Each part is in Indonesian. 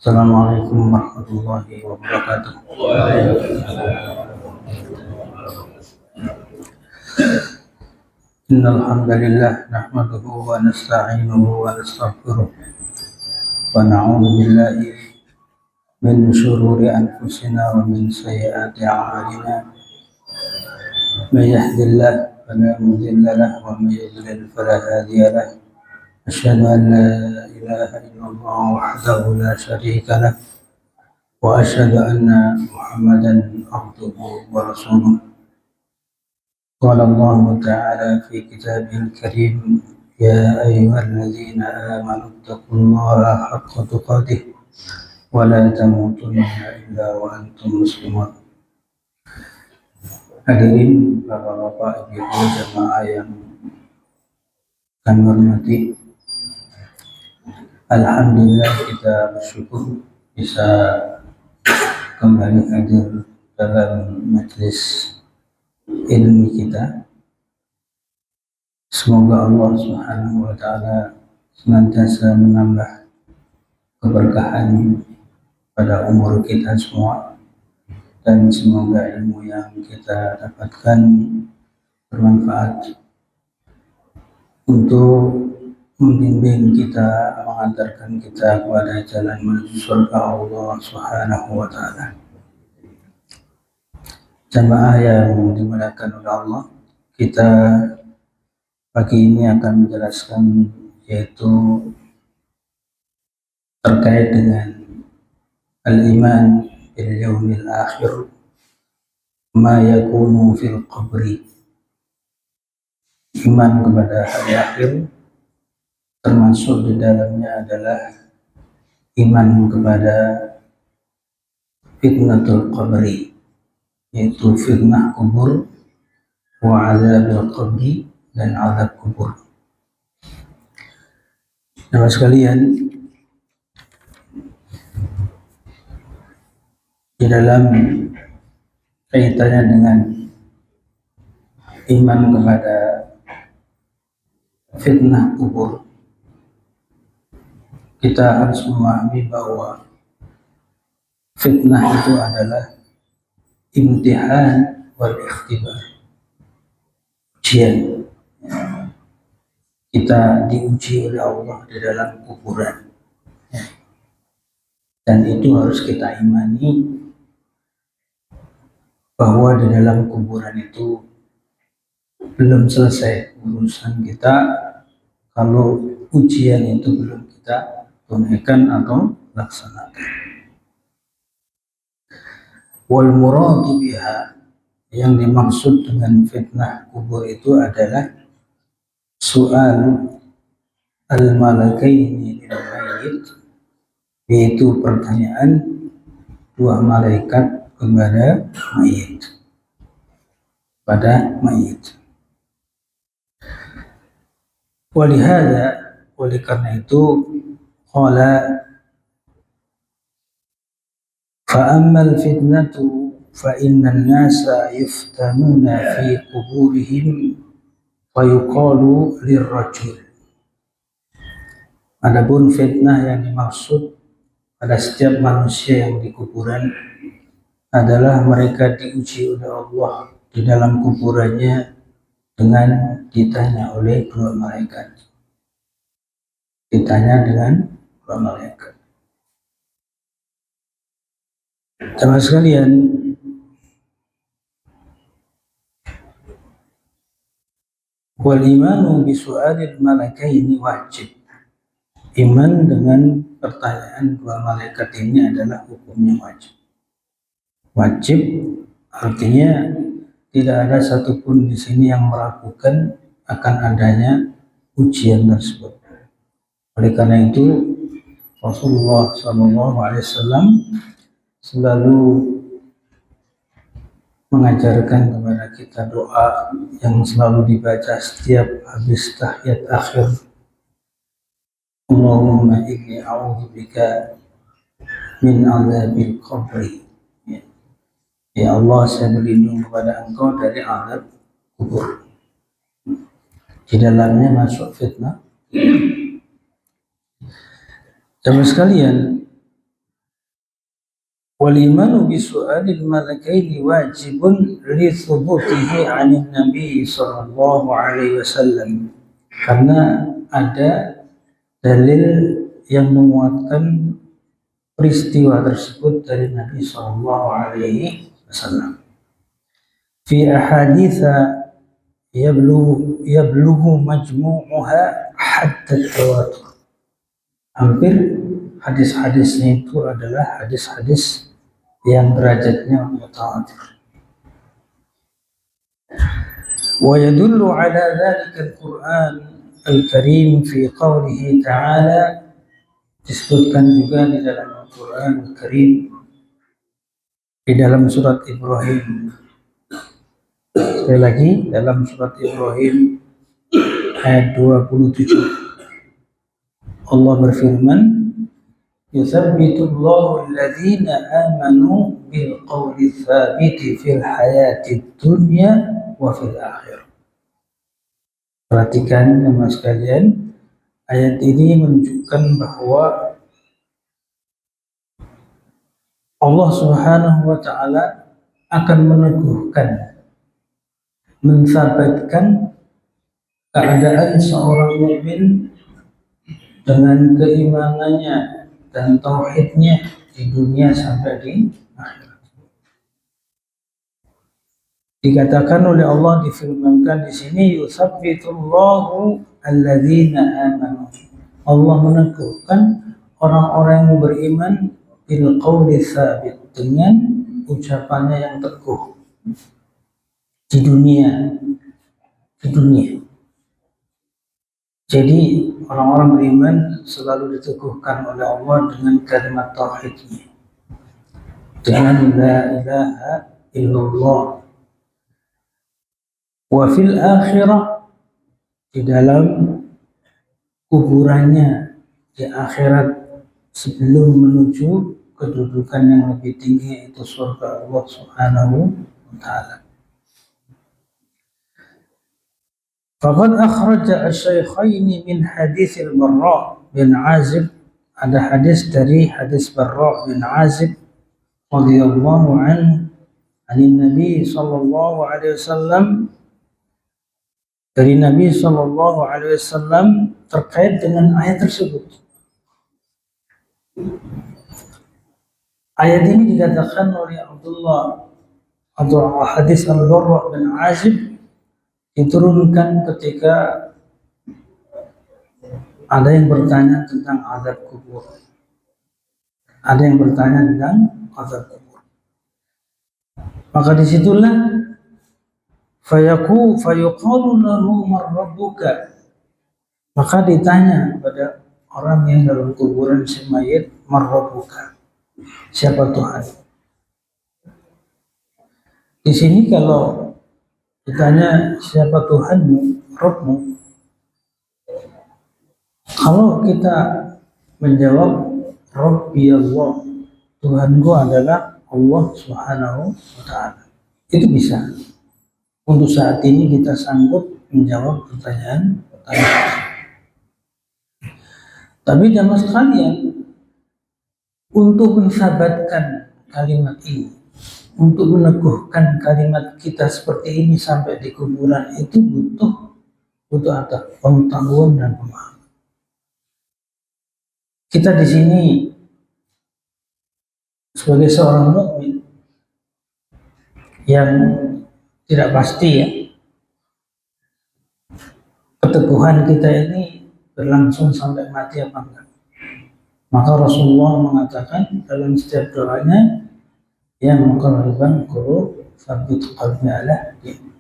Assalamualaikum warahmatullahi wabarakatuh. Innal hamdalillah nahmaduhu wa nasta'inuhu wa nastaghfiruh wa na'udzu billahi min shururi anfusina wa min sayyiati a'malina. May yahdihillahu fala mudilla lahu wa may yudlil fala hadiya lahu. Asyhadu an la ilaha illallah wahdahu la syarika lahu wa asyhadu anna Muhammadan abduhu wa rasuluh. Qala Allah Ta'ala fi kitabihil karim, ya ayyuhalladzina amanu taqullaha haqqa tuqatih wa la tamutunna illa wa antum muslimun. Hadirin bapak-bapak, ibu jamaah yang kami hormati, alhamdulillah kita bersyukur bisa kembali hadir dalam majelis ilmu kita. Semoga Allah Subhanahu wa Ta'ala senantiasa menambah keberkahan pada umur kita semua, dan semoga ilmu yang kita dapatkan bermanfaat untuk membimbing kita, mengantarkan kita kepada jalan menuju surga Allah Subhanahu wa Ta'ala. Jamaah yang dimuliakan oleh Allah, kita pagi ini akan menjelaskan yaitu terkait dengan al-iman bil yaumil akhir, ma yakunu fil qabri. Iman kepada hari akhir, termasuk di dalamnya adalah iman kepada fitnatul qabri, yaitu fitnah kubur, wa azabil qabri, dan azab kubur. Nah sekalian, di dalam kaitannya dengan iman kepada fitnah kubur, kita harus memahami bahwa fitnah itu adalah imtihan wal ikhtibar, ujian. Kita diuji oleh Allah di dalam kuburan, dan itu harus kita imani bahwa di dalam kuburan itu belum selesai urusan kita kalau ujian itu belum kita tunaikan atau laksanakan. Wal muradu biha, yang dimaksud dengan fitnah kubur itu adalah su'al al-malakaini lil mayyit, yaitu pertanyaan dua malaikat kepada mayit, pada mayit. Walihada, oleh karena itu, qala fa'ammal fitnatu fa'innan nasa yuftanuna fi kuburihim fayuqalu lirrajul. Adapun fitnah yang dimaksud pada setiap manusia yang di kuburan adalah mereka diuji oleh Allah di dalam kuburannya dengan ditanya oleh dua malaikat. Ditanya dengan dua malaikat. Teman sekalian, wal imanu bi su'alil malakaini wajib. Iman dengan pertanyaan dua malaikat ini adalah hukumnya wajib. Wajib artinya tidak ada satupun di sini yang meragukan akan adanya ujian tersebut. Oleh karena itu, Rasulullah SAW selalu mengajarkan kepada kita doa yang selalu dibaca setiap habis tahiyat akhir. Allahumma inni a'udzubika min azabil qabri. Ya Allah, saya berlindung kepada Engkau dari azab kubur. Di dalamnya masuk fitnah. Teman sekalian, والإيمان بسؤال الملكين واجب لثبوته عن النبي صلى الله عليه وسلم, karena ada dalil yang menguatkan peristiwa tersebut dari Nabi Sallallahu Alaihi Wasallam. Fi ahaditha yablughu majmu'uha hatta tawatur. Hampir hadis-hadisnya itu adalah hadis-hadis yang derajatnya mutawatir. Wa yadullu ala dhalika al-Qur'an al-Karim fi qawlihi ta'ala, disebutkan juga di dalam Al-Quran Al-Karim di dalam surat Ibrahim. Sekali lagi, dalam surat Ibrahim ayat 27 Allah berfirman, yuthabbitullahu alladhina amanu bil qawli tsabiti fil hayatid dunya wa fil akhirah. Perhatikan teman sekalian, ayat ini menunjukkan bahwa Allah Subhanahu wa Ta'ala akan meneguhkan, mensabitkan keadaan seorang mukmin dengan keimanannya dan tauhidnya di dunia sampai di akhirat. Dikatakan oleh Allah, difirmankan di sini, yutsabbitullahu alladzina amanu. Allah meneguhkan orang-orang yang beriman bil qawli tsabit, dengan ucapannya yang teguh di dunia. Jadi orang-orang beriman selalu diteguhkan oleh Allah dengan kalimat tauhidnya, dengan la ilaha illallah. Wa fil akhirah, di dalam kuburannya di akhirat, sebelum menuju kedudukan yang lebih tinggi, yaitu surga Allah Subhanahu wa Ta'ala. Faqad akhraja asy-syaikhaini min hadits al-Barra bin Azib, ada hadis dari hadis Barra bin Azib radhiyallahu anhu, dari Nabi sallallahu alaihi wasallam, dari Nabi sallallahu alaihi wasallam terkait dengan ayat tersebut. Ayat ini dikatakan oleh Abdullah atau hadis Al-Barra bin Azib diturunkan ketika ada yang bertanya tentang azab kubur. Ada yang bertanya tentang azab kubur. Maka disitulah fayuqalu lahu man rabbuka. Maka ditanya pada orang yang dalam kuburan si mayit, man rabbuka, siapa Tuhan? Di sini kalau ditanya siapa Tuhanmu, Rabbmu, kalau kita menjawab Rabbi Allah, Tuhanku adalah Allah Subhanahu wa Ta'ala, itu bisa. Untuk saat ini kita sanggup menjawab pertanyaan. Tapi jamaah sekalian, untuk mensabatkan kalimat ini, untuk meneguhkan kalimat kita seperti ini sampai di kuburan, itu butuh apa? Pengetahuan dan pemahaman. Kita di sini sebagai seorang mukmin yang tidak pasti ya, keteguhan kita ini berlangsung sampai mati apa enggak. Maka Rasulullah mengatakan dalam setiap doanya, ya muqarriban qulub tsabbit qalbi ala din.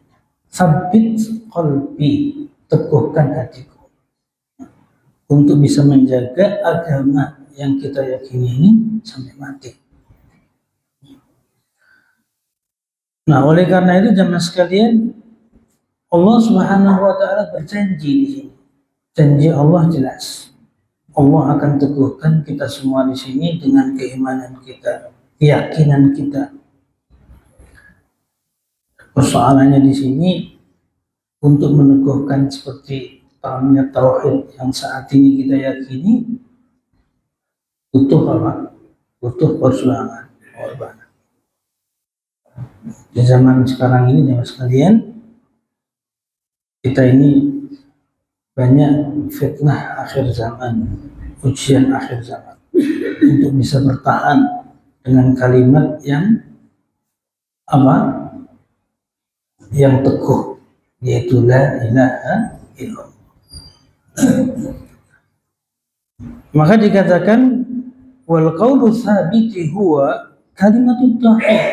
Tsabbit qalbi, teguhkan hatiku untuk bisa menjaga agama yang kita yakini ini sampai mati. Nah, oleh karena itu jamaah sekalian, Allah Subhanahu wa Ta'ala berjanji di sini. Janji Allah jelas. Allah akan teguhkan kita semua di sini dengan keimanan kita, keyakinan kita. Persoalannya di sini untuk meneguhkan seperti pahamnya tauhid yang saat ini kita yakini, butuh apa? Butuh perjuangan. korban. Di zaman sekarang ini, jemaah sekalian, kita ini banyak fitnah akhir zaman, ujian akhir zaman, untuk bisa bertahan dengan kalimat yang yang teguh, yaitu la ilaha illallah. Maka dikatakan wal qawlu tsabiti huwa kalimatut tauhid.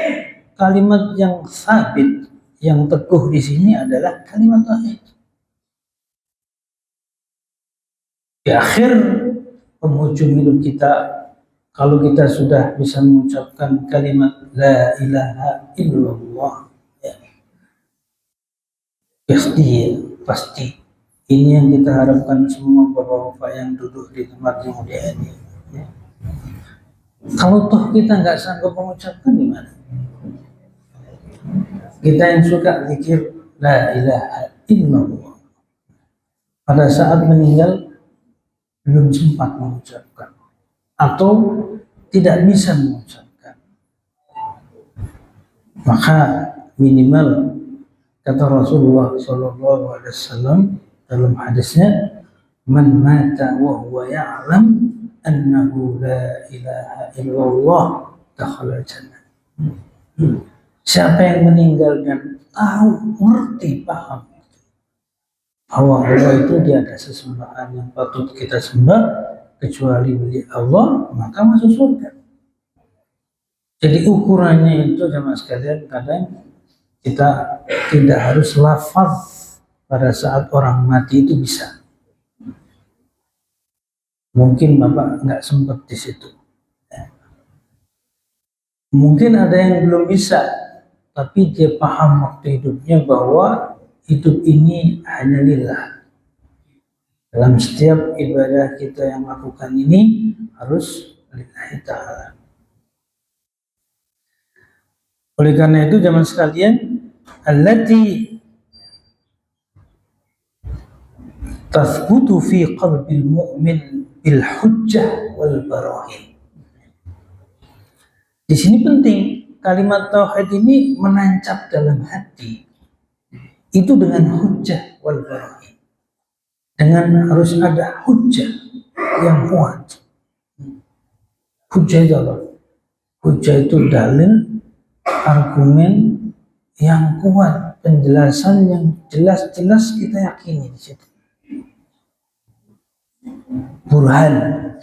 Kalimat yang sabit, yang teguh di sini adalah kalimat tauhid. Di akhir penghujung hidup kita, kalau kita sudah bisa mengucapkan kalimat la ilaha illallah, ya, pasti ini yang kita harapkan semua bapak-bapak yang duduk di tempat yang mulia ini, ya. Kalau toh kita nggak sanggup mengucapkan, gimana? Kita yang suka zikir la ilaha illallah, pada saat meninggal belum sempat mengucapkan atau tidak bisa mengucapkan, maka minimal kata Rasulullah SAW dalam hadisnya, man mata wa huwa ya'lam annahu la ilaha illallah dakhala jannah. Siapa yang meninggal dan tahu, ngerti, paham bahwa Allah itu tiada sesembahan yang patut kita sembah kecuali milik Allah, maka masuk surga. Jadi ukurannya itu, jemaah sekalian, kadang kita tidak harus lafaz pada saat orang mati itu bisa. Mungkin Bapak nggak sempat di situ. Mungkin ada yang belum bisa, tapi dia paham waktu hidupnya bahwa hidup ini hanya lillah. Dalam setiap ibadah kita yang lakukan ini harus lillahi ta'ala. Oleh karena itu, jemaah sekalian, allati tathbutu fi qalbil mu'min bil hujjah wal barahin. Di sini penting, kalimat tauhid ini menancap dalam hati itu dengan hujjah wal barahin, dengan harus ada hujjah yang kuat. Hujjah itu apa? Hujjah itu dalil, argumen yang kuat, penjelasan yang jelas-jelas kita yakini di situ. Burhan,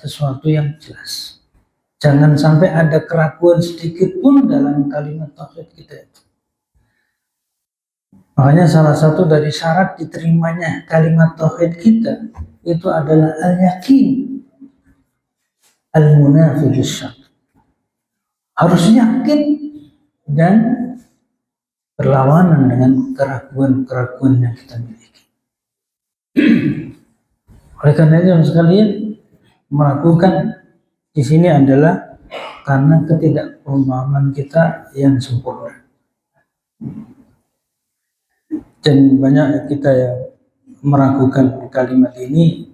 sesuatu yang jelas. Jangan sampai ada keraguan sedikit pun dalam kalimat tauhid kita itu. Makanya salah satu dari syarat diterimanya kalimat tauhid kita itu adalah al-yakin al-munafi bis-syak. Harus yakin dan berlawanan dengan keraguan-keraguan yang kita miliki. Oleh karena itu, sekalian, meragukan di sini adalah karena ketidakpemahaman kita yang sempurna. Dan banyak kita yang meragukan kalimat ini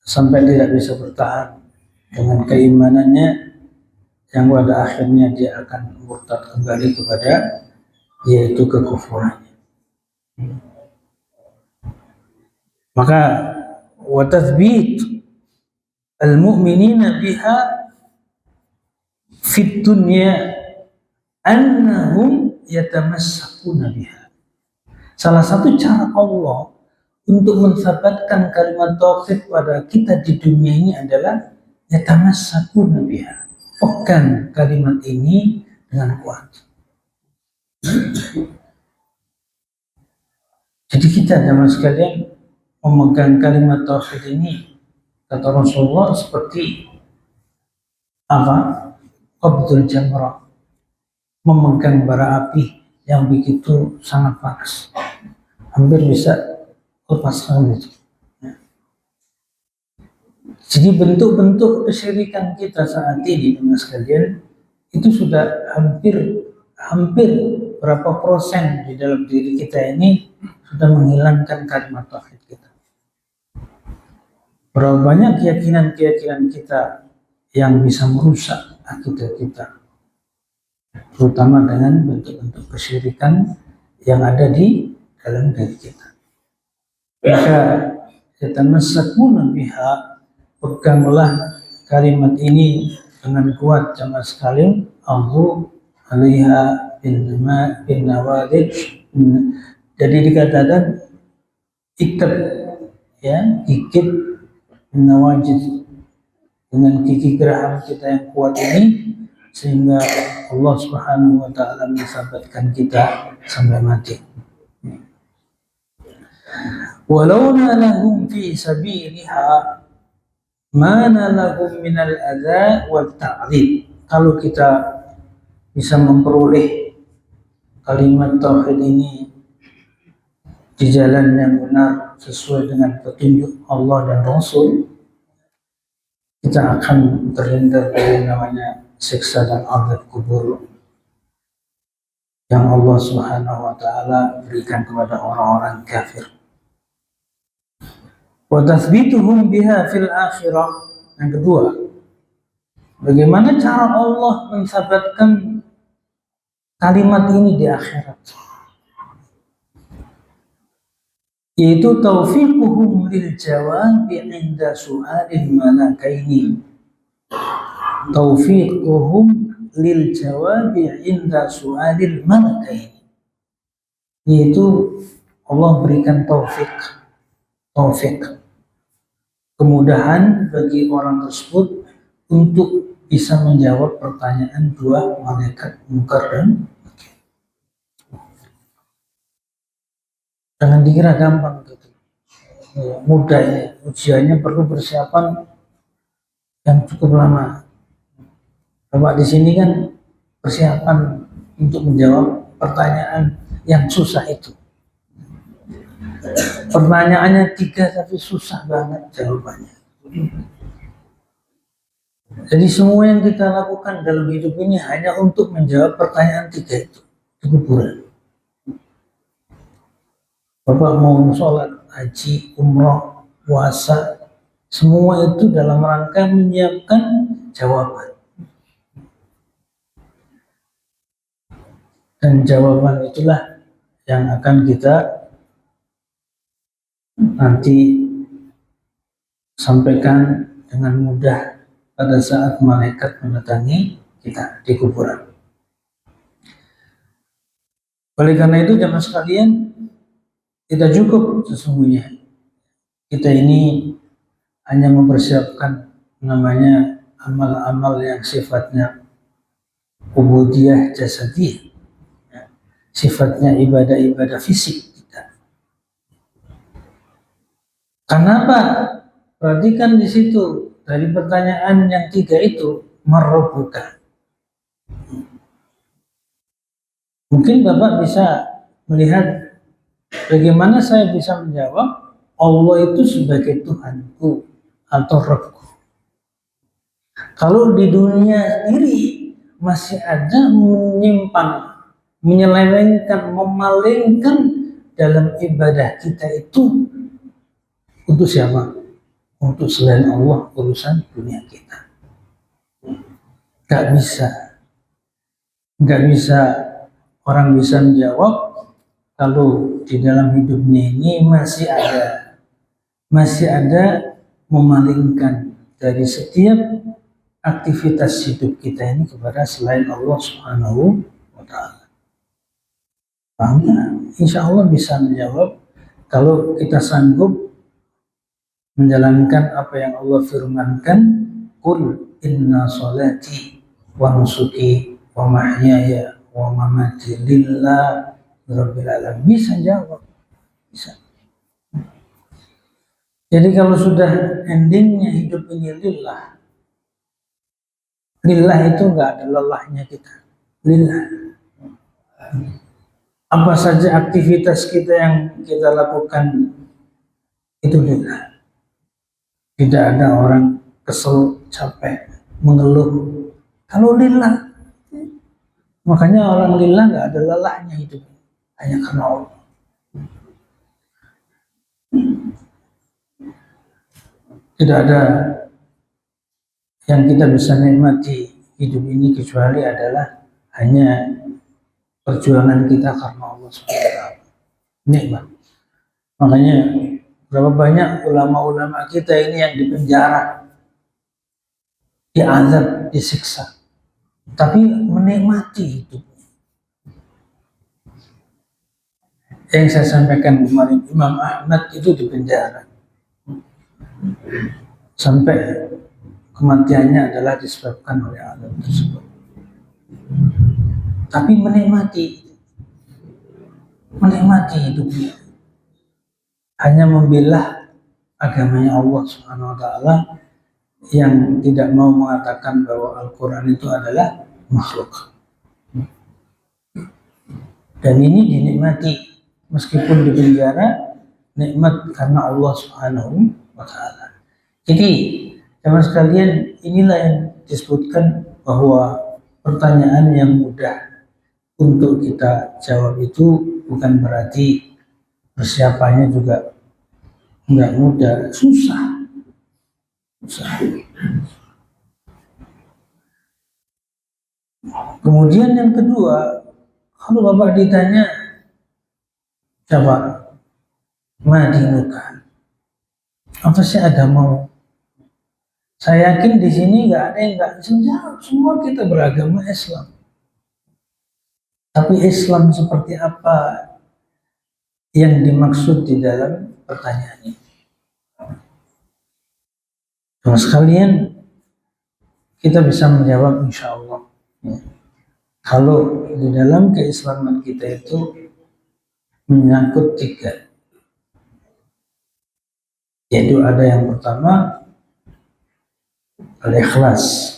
sampai tidak bisa bertahan dengan keimanannya, yang pada akhirnya dia akan murtad kembali kepada yaitu kekufurannya. Maka wa tathbit al-mu'minina biha fid dunya annahum yatamassakuna biha. Salah satu cara Allah untuk mensabitkan kalimat tauhid pada kita di dunia ini adalah yatamassakuna biha. Pegang kalimat ini dengan kuat. Jadi kita, jemaah sekalian, memegang kalimat tauhid ini, kata Rasulullah, seperti qabdul jamrah, memegang bara api yang begitu sangat panas, hampir bisa lepas gitu. Jadi bentuk-bentuk kesyirikan kita saat ini, jemaah sekalian, itu sudah hampir berapa persen di dalam diri kita ini sudah menghilangkan kalimat tauhid kita. Berapa banyak keyakinan-keyakinan kita yang bisa merusak akidah kita, terutama dengan bentuk-bentuk kesyirikan yang ada di dalam diri kita. Maka yatamassakuna biha, peganglah kalimat ini dengan kuat jamaah sekalian. Allahu alaiha bin nawadij. Jadi dikatakan ikat, ya, ikit bin nawajid, dengan gigi geraham kita yang kuat ini, sehingga Allah Subhanahu wa taala mensabatkan kita sampai mati. Walau nalahum fi sabiliha ma nalahum minal adza wal ta'lib. Kalau kita bisa memperoleh kalimat tauhid ini di jalan yang benar sesuai dengan petunjuk Allah dan Rasul, kita akan terhindar dari namanya siksa dan azab kubur yang Allah Subhanahu wa taala berikan kepada orang-orang kafir. Wa tathbituhum biha fil akhirah. Yang kedua, bagaimana cara Allah mensabatkan kalimat ini di akhirat? Yaitu taufiquhum lil jawabi 'inda su'alil malakaini. Taufiquhum lil jawabi 'inda su'alil malakaini. Yaitu Allah berikan taufik, kemudahan bagi orang tersebut untuk bisa menjawab pertanyaan dua malaikat Munkar dan Nakir. Jangan dikira gampang gitu. Mudah ya, ujiannya perlu persiapan yang cukup lama. Bapak di sini kan persiapan untuk menjawab pertanyaan yang susah itu. Pertanyaannya 3 tapi susah banget jawabannya. Jadi semua yang kita lakukan dalam hidup ini hanya untuk menjawab pertanyaan 3 itu di kuburan. Bapak mau sholat, haji, umroh, puasa, semua itu dalam rangka menyiapkan jawaban. Dan jawaban itulah yang akan kita nanti sampaikan dengan mudah pada saat malaikat mendatangi kita di kuburan. Oleh karena itu jamaah sekalian, tidak cukup sesungguhnya kita ini hanya mempersiapkan namanya amal-amal yang sifatnya ubudiyah jasadiyah, sifatnya ibadah-ibadah fisik kita. Kenapa? Perhatikan di situ dari pertanyaan yang 3 itu, marrobuka. Mungkin Bapak bisa melihat bagaimana saya bisa menjawab Allah itu sebagai Tuhanku atau Rabbku. Kalau di dunia sendiri masih ada menyimpang, menyelewengkan, memalingkan dalam ibadah kita itu untuk siapa? Untuk selain Allah, urusan dunia kita. Gak bisa orang bisa menjawab kalau di dalam hidupnya ini masih ada memalingkan dari setiap aktivitas hidup kita ini kepada selain Allah Subhanahu wa ta'ala. Paham ya? Insya Allah bisa menjawab kalau kita sanggup menjalankan apa yang Allah firmankan, qul inna sholati wa nusuki wa mahyaya wa mamati lillah rabbil alamin. Bisa jawab, bisa. Jadi kalau sudah endingnya hidup ini lillah itu nggak ada lelahnya kita, lillah. Apa saja aktivitas kita yang kita lakukan itu lillah. Tidak ada orang kesel, capek, mengeluh. Kalau lillah, makanya orang lillah nggak ada lelahnya hidup, hanya karena Allah. Tidak ada yang kita bisa nikmati hidup ini kecuali adalah hanya perjuangan kita karena Allah SWT. Nikmat. Makanya berapa banyak ulama-ulama kita ini yang dipenjara, diazab, disiksa, tapi menikmati itu. Yang saya sampaikan kemarin, Imam Ahmad itu dipenjara sampai kematiannya adalah disebabkan oleh azab tersebut. Tapi menikmati hidupnya, hanya membela agamanya Allah Subhanahu wa taala, yang tidak mau mengatakan bahwa Al-Quran itu adalah makhluk. Dan ini dinikmati meskipun di penjara, nikmat karena Allah Subhanahu wa taala. Jadi, teman sekalian, inilah yang disebutkan bahwa pertanyaan yang mudah untuk kita jawab itu bukan berarti persiapannya juga enggak mudah, susah. Kemudian yang kedua, kalau Bapak ditanya, coba madinuka, apa sih agamamu? Saya yakin di sini nggak ada yang nggak bisa jawab. Semua kita beragama Islam. Tapi Islam seperti apa yang dimaksud di dalam pertanyaan ini? Teman sekalian, kita bisa menjawab insya Allah. Ya. Kalau di dalam keislaman kita itu menyangkut 3, yaitu ada yang pertama al-ikhlas.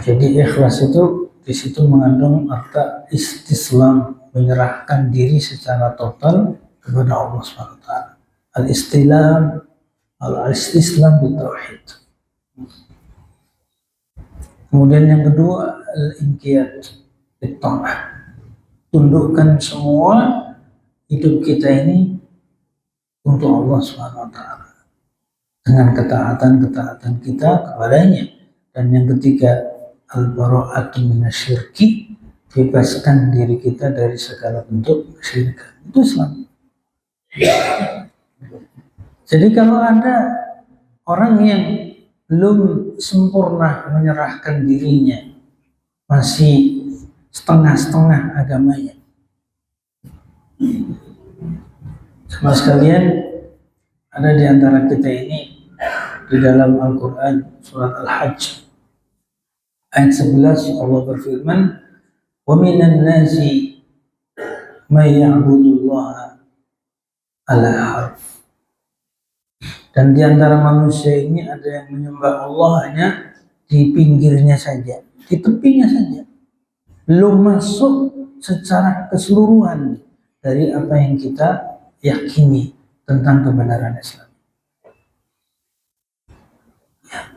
Jadi ikhlas itu di situ mengandung arti istislam, menyerahkan diri secara total kepada Allah SWT. Al-istislam bitauhid. Kemudian yang kedua al-inqiyad bitta'ah. Tundukkan semua hidup kita ini untuk Allah SWT dengan ketaatan kita kepadanya. Dan yang ketiga al-bara'atu minasyirki, bebaskan diri kita dari segala bentuk kesyirikan. Itu Islam. Jadi kalau ada orang yang belum sempurna menyerahkan dirinya, masih setengah-setengah agamanya, sama sekalian, ada di antara kita ini di dalam Al-Quran surat Al-Hajj ayat 11 Allah berfirman, wa minan nasi may ya'budullaha ala harf. Dan di antara manusia ini ada yang menyembah Allah hanya di pinggirnya saja, di tepinya saja, belum masuk secara keseluruhan dari apa yang kita yakini tentang kebenaran Islam.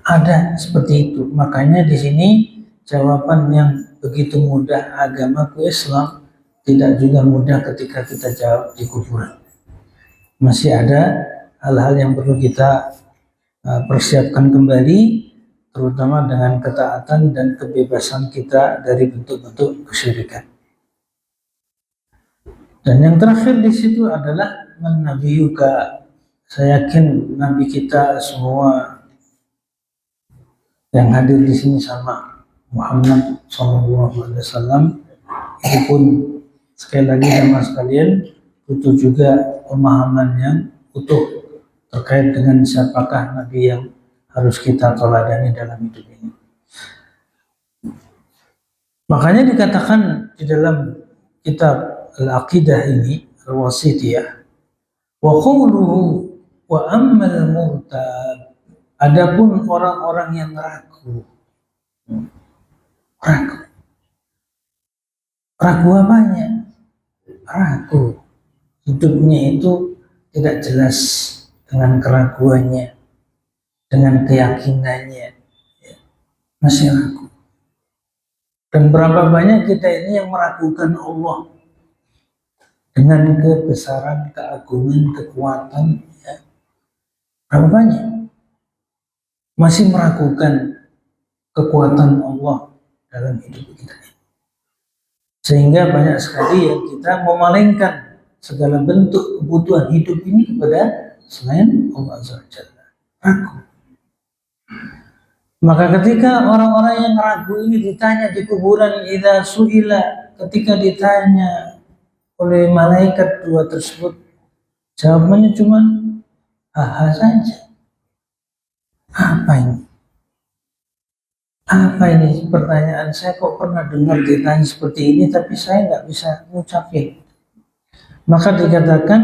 Ada seperti itu. Makanya di sini jawaban yang begitu mudah, agamaku Islam, tidak juga mudah ketika kita jawab di kuburan. Masih ada hal-hal yang perlu kita persiapkan kembali, terutama dengan ketaatan dan kebebasan kita dari bentuk-bentuk kesyirikan. Dan yang terakhir di situ adalah nabiyuka. Saya yakin nabi kita semua yang hadir di sini sama Muhammad SAW, itu pun sekali lagi sama sekalian butuh juga pemahaman yang utuh terkait dengan siapakah nabi yang harus kita teladani dalam hidup ini. Makanya dikatakan di dalam kitab Al-Aqidah ini, Al-Wasithiyah, wa qawluhu wa ammal murtab, adapun orang-orang yang ragu apanya? Ragu hidupnya itu tidak jelas dengan keraguannya, dengan keyakinannya, masih ragu. Dan berapa banyak kita ini yang meragukan Allah dengan kebesaran, keagungan, kekuatan, ya. Berapa banyak masih meragukan kekuatan Allah dalam hidup kita. Sehingga banyak sekali yang kita memalingkan segala bentuk kebutuhan hidup ini kepada selain Allah Azza wa Jalla. Ragu. Maka ketika orang-orang yang ragu ini ditanya di kuburan, idza su'ila, ketika ditanya oleh malaikat dua tersebut, jawabannya cuma haha saja. Apa ini? Apa ini pertanyaan? Saya kok pernah dengar ditanya seperti ini, tapi saya nggak bisa ngucapin. Maka dikatakan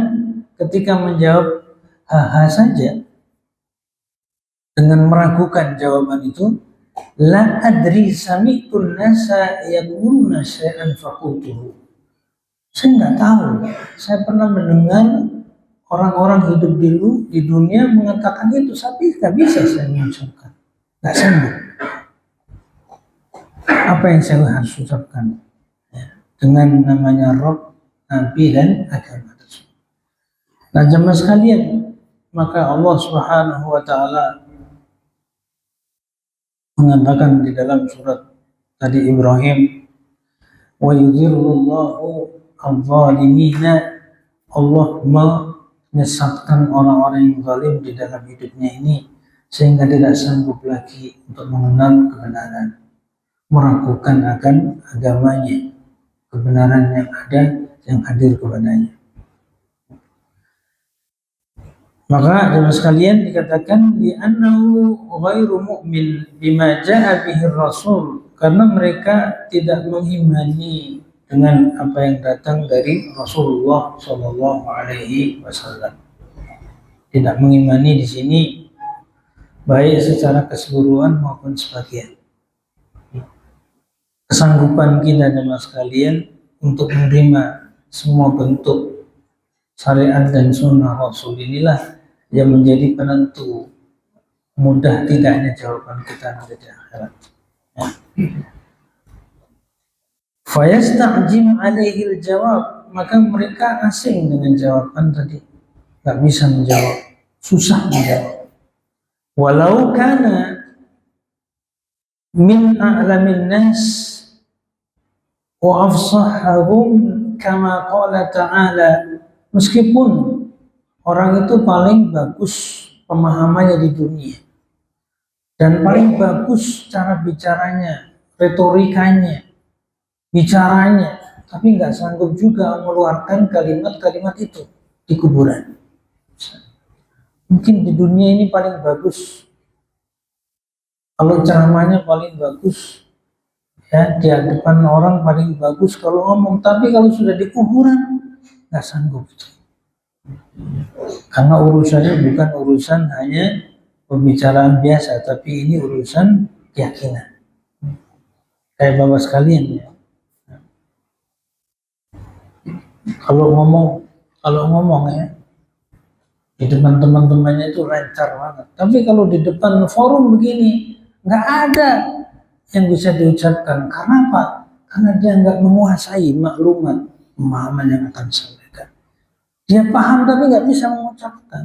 ketika menjawab haha saja, dengan meragukan jawaban itu, la adri sami'tun nasa yaquluna syai'an faqultuhu. Saya nggak tahu. Saya pernah mendengar orang-orang hidup dulu di dunia mengatakan itu, tapi nggak bisa saya mengucapkan. Nggak sanggup. Apa yang saya harus ucapkan? Ya, dengan namanya Rabb, Nabi dan agama tersebut. Nah, jemaah sekalian, maka Allah Subhanahu wa taala mengatakan di dalam surat tadi Ibrahim, wa yudhirrullahu adh-dhalimina, Allah menyesatkan orang-orang yang zalim di dalam hidupnya ini sehingga tidak sanggup lagi untuk mengenal kebenaran, meragukan akan agamanya, kebenaran yang ada yang hadir kepadanya. Maka jemaah sekalian dikatakan di annahu ghairu mu'min bima jaa bihi rasul, karena mereka tidak mengimani dengan apa yang datang dari Rasulullah Shallallahu Alaihi Wasallam. Tidak mengimani di sini baik secara keseluruhan maupun sebagian. Kesanggupan kita jemaah sekalian untuk menerima semua bentuk syariat dan sunnah Rasul inilah yang menjadi penentu mudah tidaknya jawaban kita nanti di akhirat. Fayasta'jim alaihil jawab, maka mereka asing dengan jawaban tadi, gak bisa menjawab, susah menjawab. Walau kana min a'lamin nas wa afsahahum kama qala ta'ala, meskipun orang itu paling bagus pemahamannya di dunia dan paling bagus cara bicaranya, retorikanya, bicaranya, tapi nggak sanggup juga mengeluarkan kalimat-kalimat itu di kuburan. Mungkin di dunia ini paling bagus, kalau ceramahnya paling bagus, ya di depan orang paling bagus kalau ngomong, tapi kalau sudah di kuburan nggak sanggup. Karena urusannya bukan urusan hanya pembicaraan biasa, tapi ini urusan keyakinan. Kayak bapak sekalian ya. Kalau ngomong ya di depan teman-temannya itu lancar banget. Tapi kalau di depan forum begini nggak ada yang bisa diucapkan. Karena apa? Karena dia nggak menguasai maklumat, pemahaman yang akan disampaikan. Dia paham tapi nggak bisa mengucapkan.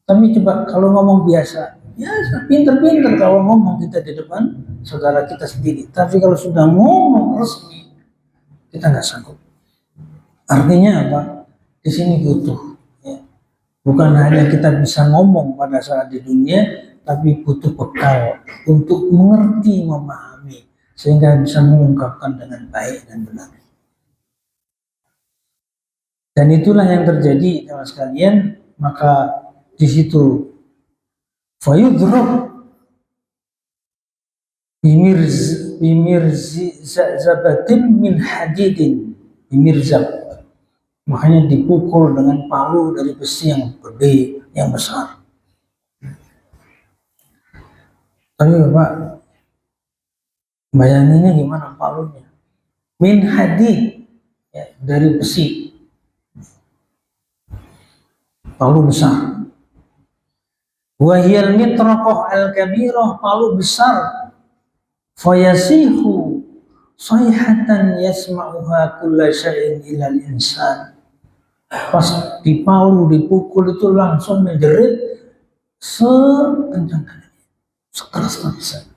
Tapi coba kalau ngomong biasa, ya pinter-pinter kalau ngomong kita di depan saudara kita sendiri. Tapi kalau sudah ngomong resmi, kita nggak sanggup. Artinya apa? Di sini butuh, ya. Bukan hanya kita bisa ngomong pada saat di dunia, tapi butuh bekal untuk mengerti, memahami, sehingga bisa mengungkapkan dengan baik dan benar. Dan itulah yang terjadi teman sekalian. Maka di situ fayudhrab bimirzabatin min hadidin, bimirzab, makanya dipukul dengan palu dari besi yang gede, yang besar. Tapi Bapak bayanginnya gimana palunya? Min hadid, ya, dari besi, palu besar. Wahiyal mitraqah al-kabirah, palu besar. Fayasihu sayhatan yasma'uha kulla syai'in ilal insan. Pas di palu dipukul itu langsung menjerit sekencang-kencangnya, sekeras-kerasnya.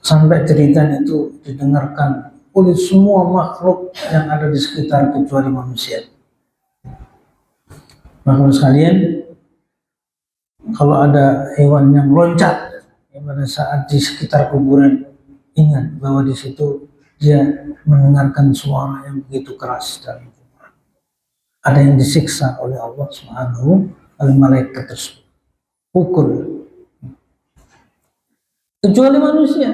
sampai ceritanya itu didengarkan oleh semua makhluk yang ada di sekitar kecuali manusia. Maka sekalian, kalau ada hewan yang loncat pada saat di sekitar kuburan, ingat bahwa di situ dia mendengarkan suara yang begitu keras dan ada yang disiksa oleh Allah Subhanahu oleh malaikat tersebut. Pukul. Kecuali manusia.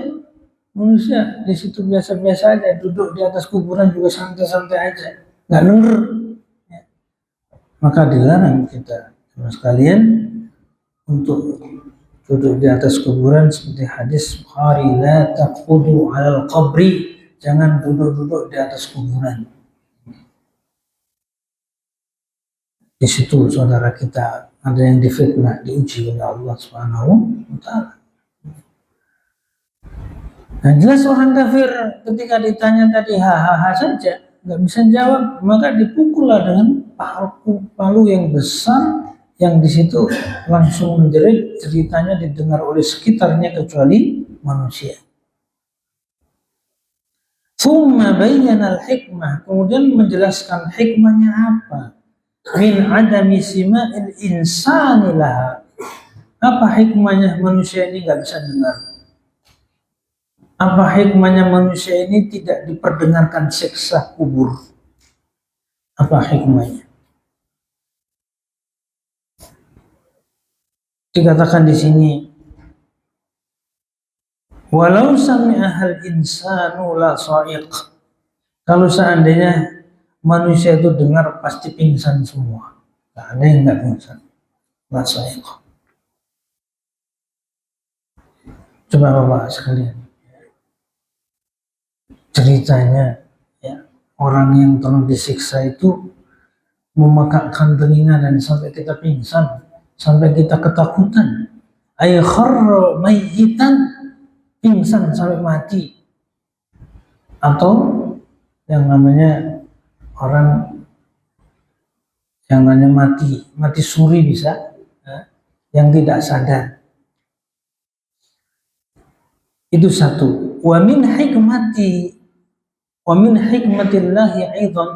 Manusia di situ biasa-biasa aja, duduk di atas kuburan juga santai-santai aja, nggak denger. Ya. Maka dilarang kita sekalian untuk duduk di atas kuburan seperti hadis Bukhari, la taqudu 'alal qabri, jangan duduk-duduk di atas kuburan. Di situ saudara kita ada yang difitnah, diuji oleh Allah Subhanahu wa taala. Nah, jelas orang kafir ketika ditanya tadi hahaha saja, nggak bisa jawab, maka dipukullah dengan palu yang besar yang di situ langsung menjerit, ceritanya didengar oleh sekitarnya kecuali manusia. Tsumma bayyana al-hikmah, kemudian menjelaskan hikmahnya apa? Min adami sima'il insani laha. Apa hikmahnya manusia ini nggak bisa dengar? Apa hikmahnya manusia ini tidak diperdengarkan siksa kubur? Apa hikmahnya? Dikatakan di sini, walau sami'ahal insanu la sa'iq. Kalau seandainya manusia itu dengar pasti pingsan semua. Nggak ada yang nggak pingsan. La sa'iq. Coba Bapak sekalian. Ceritanya ya, orang yang telah disiksa itu memakakkan telinga dan sampai kita pingsan, sampai kita ketakutan. Ay kharra mayyitan, pingsan sampai mati. Atau yang namanya orang yang namanya mati suri bisa, ya, yang tidak sadar. Itu satu. Wa min hikmatillahi aidan,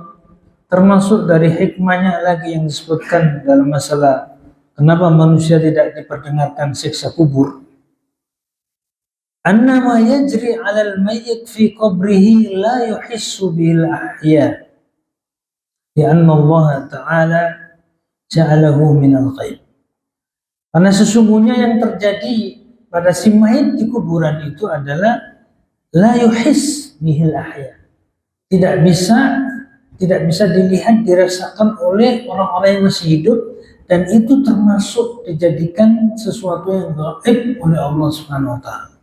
termasuk dari hikmahnya lagi yang disebutkan dalam masalah kenapa manusia tidak diperdengarkan siksa kubur. Annama yajri 'alal mayyit fi qabrihi la yuhissu bil ahya. Lianna Allah Ta'ala ja'alahu minal ghaib. Karena sesungguhnya yang terjadi pada si mayit di kuburan itu adalah la yuhiss bihil ahya. Tidak bisa dilihat, dirasakan oleh orang-orang yang masih hidup, dan itu termasuk dijadikan sesuatu yang gaib oleh Allah Subhanahu wa taala.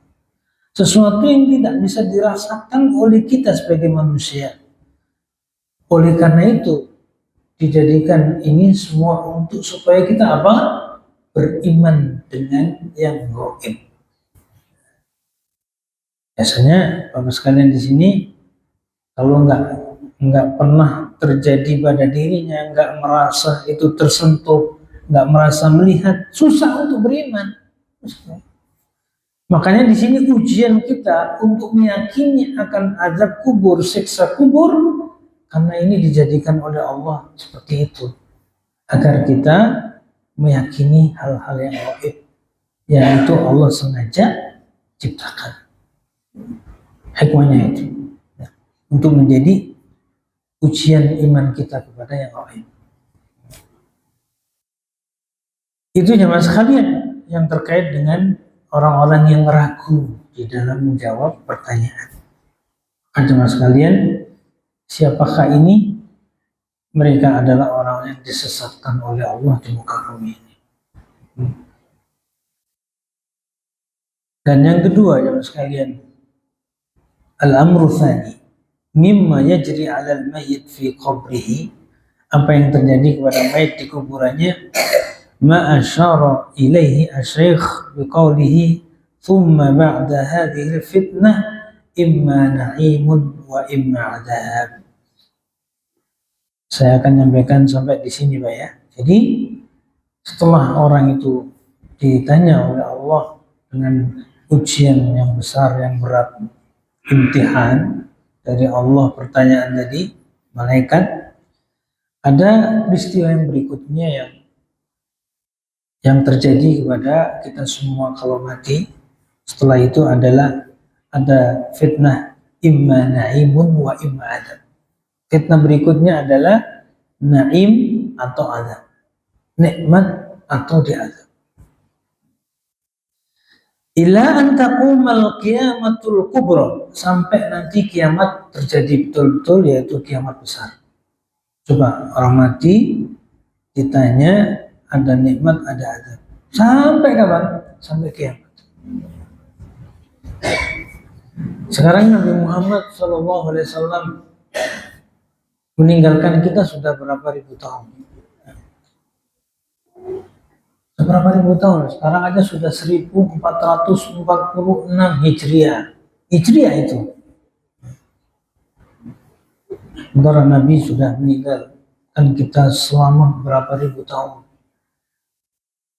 Sesuatu yang tidak bisa dirasakan oleh kita sebagai manusia. Oleh karena itu dijadikan ini semua untuk supaya kita apa? Beriman dengan yang gaib. Biasanya Bapak sekalian di sini kalau nggak pernah terjadi pada dirinya, nggak merasa itu tersentuh, nggak merasa melihat, susah untuk beriman. Makanya di sini ujian kita untuk meyakini akan azab kubur, siksa kubur, karena ini dijadikan oleh Allah seperti itu, agar kita meyakini hal-hal yang gaib, yang itu Allah sengaja ciptakan. Hikmahnya itu ya, untuk menjadi ujian iman kita kepada yang gaib. Itu jemaah sekalian yang terkait dengan orang-orang yang ragu di dalam menjawab pertanyaan. Jemaah sekalian, siapakah ini? Mereka adalah orang yang disesatkan oleh Allah di muka bumi ini. Dan yang kedua jemaah sekalian, al-amru tsani mimma yajri 'alal mayyit fi qabrihi, apa yang terjadi kepada mayit di kuburannya, ma asyara ilaihi asy-syaikh biqaulihi thumma ba'da hadhihi al-fitnah imma na'imun wa imma 'adzab. Saya akan menyampaikan sampai di sini Pak ya. Jadi setelah orang itu ditanya oleh Allah dengan ujian yang besar, yang berat, imtihan dari Allah, pertanyaan tadi malaikat, ada peristiwa yang berikutnya yang terjadi kepada kita semua kalau mati. Setelah itu adalah ada fitnah, imma na'imun wa imma adab. Fitnah berikutnya adalah naim atau azab, nikmat atau diazab. Ila an taqumal qiyamatul kubra, sampai nanti kiamat terjadi betul-betul, yaitu kiamat besar. Coba orang mati ditanya ada nikmat, ada azab. Sampai kapan? Sampai kiamat. Sekarang Nabi Muhammad SAW meninggalkan kita sudah berapa ribu tahun? Berapa ribu tahun? Sekarang aja sudah 1446 Hijriah. Hijriah itu. Sementara Nabi sudah meninggal kan kita selama berapa ribu tahun.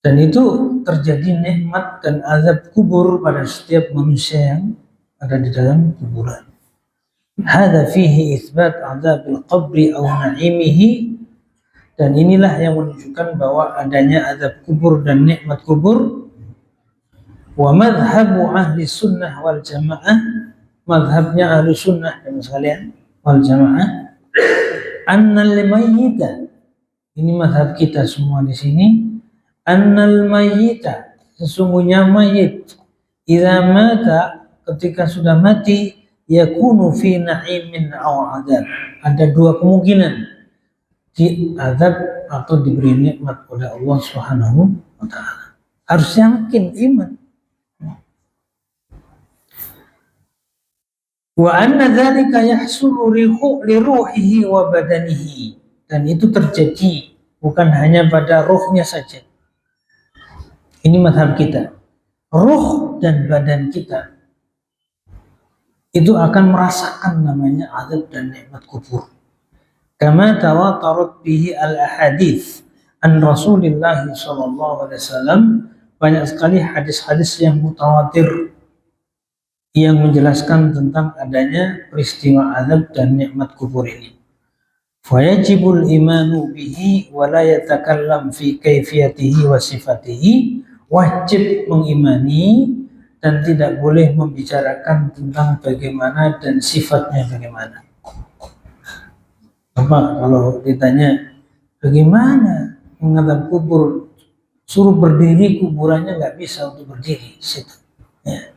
Dan itu terjadi nikmat dan azab kubur pada setiap manusia yang ada di dalam kuburan. Hadza fihi itsbat azabil qabri aw na'imihi, dan inilah yang menunjukkan bahwa adanya azab kubur dan nikmat kubur. Wa madhhabu ahli sunnah wal jamaah, madhabnya ahli sunnah dan sekalian wal jamaah, annal mayyita, ini madhab kita semua di sini, annal mayyita, sesungguhnya mayit, idza mata, ketika sudah mati, yakunu fi na'imin aw adab, ada dua kemungkinan, di azab atau diberi nikmat oleh Allah Subhanahu wa taala. Harus yakin, iman. Wa anna dzalika yahsulu li ruhihi wa badanihi, dan itu terjadi bukan hanya pada ruhnya saja. Ini mazhab kita. Ruh dan badan kita itu akan merasakan namanya azab dan nikmat kubur. Kama tawatarat bihi al-ahadits an Rasulillah sallallahu alaihi wasallam, banyak sekali hadis-hadis yang mutawatir yang menjelaskan tentang adanya peristiwa azab dan nikmat kubur ini. Fayajibul imanu bihi wa la yatakallam fi kaifiyatihi wa sifatihi, wajib mengimani dan tidak boleh membicarakan tentang bagaimana dan sifatnya bagaimana. Apa kalau ditanya bagaimana mengadab kubur, suruh berdiri kuburannya nggak bisa untuk berdiri situ. Ya.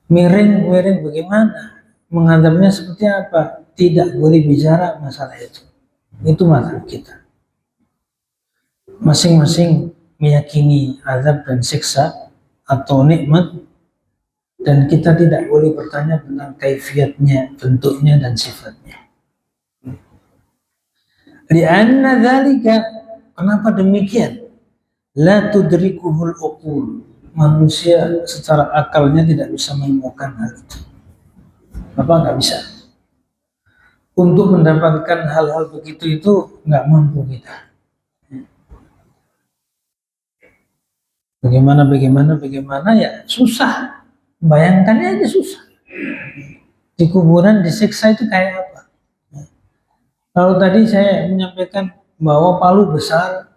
Miring bagaimana? Mengadabnya seperti apa? Tidak boleh bicara masalah itu. Itu mazhab kita. Masing-masing meyakini azab dan siksa atau nikmat, dan kita tidak boleh bertanya tentang kaifiatnya, bentuknya dan sifatnya. Lianna dzalika, kenapa demikian? La tudrikuhul uqul, manusia secara akalnya tidak bisa menemukan hal itu. Apa nggak bisa? Untuk mendapatkan hal-hal begitu itu nggak mampu kita. Bagaimana ya susah. Bayangkannya aja susah. Di kuburan disiksa itu kayak apa? Kalau tadi saya menyampaikan bahwa palu besar,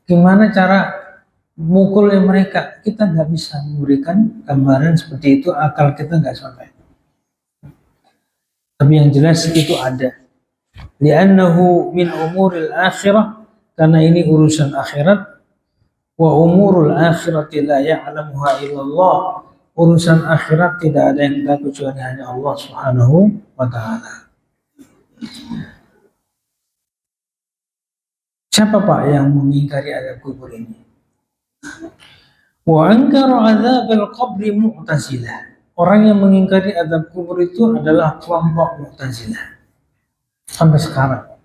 gimana cara mukulnya mereka? Kita nggak bisa memberikan gambaran seperti itu, akal kita nggak sampai. Tapi yang jelas itu ada. Li'annahu min umuril akhirah, karena ini urusan akhirat. Wa umurul akhirati la ya'lamuha illallah, urusan akhirat tidak ada yang tahu kecuali hanya Allah Subhanahu wa ta'ala. Siapa Pak yang mengingkari azab kubur ini? Wa ankaru azabal qabri mu'tazilah. Orang yang mengingkari azab kubur itu adalah kelompok Mu'tazilah. Sampai sekarang.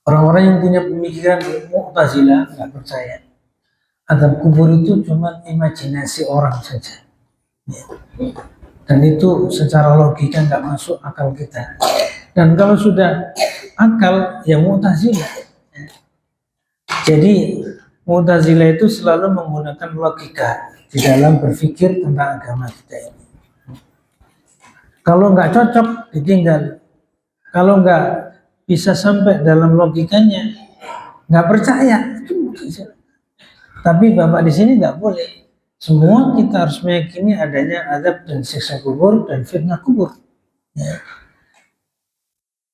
Orang-orang yang punya pemikiran Mu'tazilah nggak percaya azab kubur itu cuma imajinasi orang saja. Dan itu secara logika nggak masuk akal kita. Dan kalau sudah akal, ya Mu'tazilah. Jadi Mu'tazilah itu selalu menggunakan logika di dalam berpikir tentang agama kita ini. Kalau nggak cocok, ditinggal. Kalau nggak bisa sampai dalam logikanya, nggak percaya. Tapi Bapak di sini nggak boleh. Semua kita harus meyakini adanya azab dan siksa kubur dan fitnah kubur. Ya.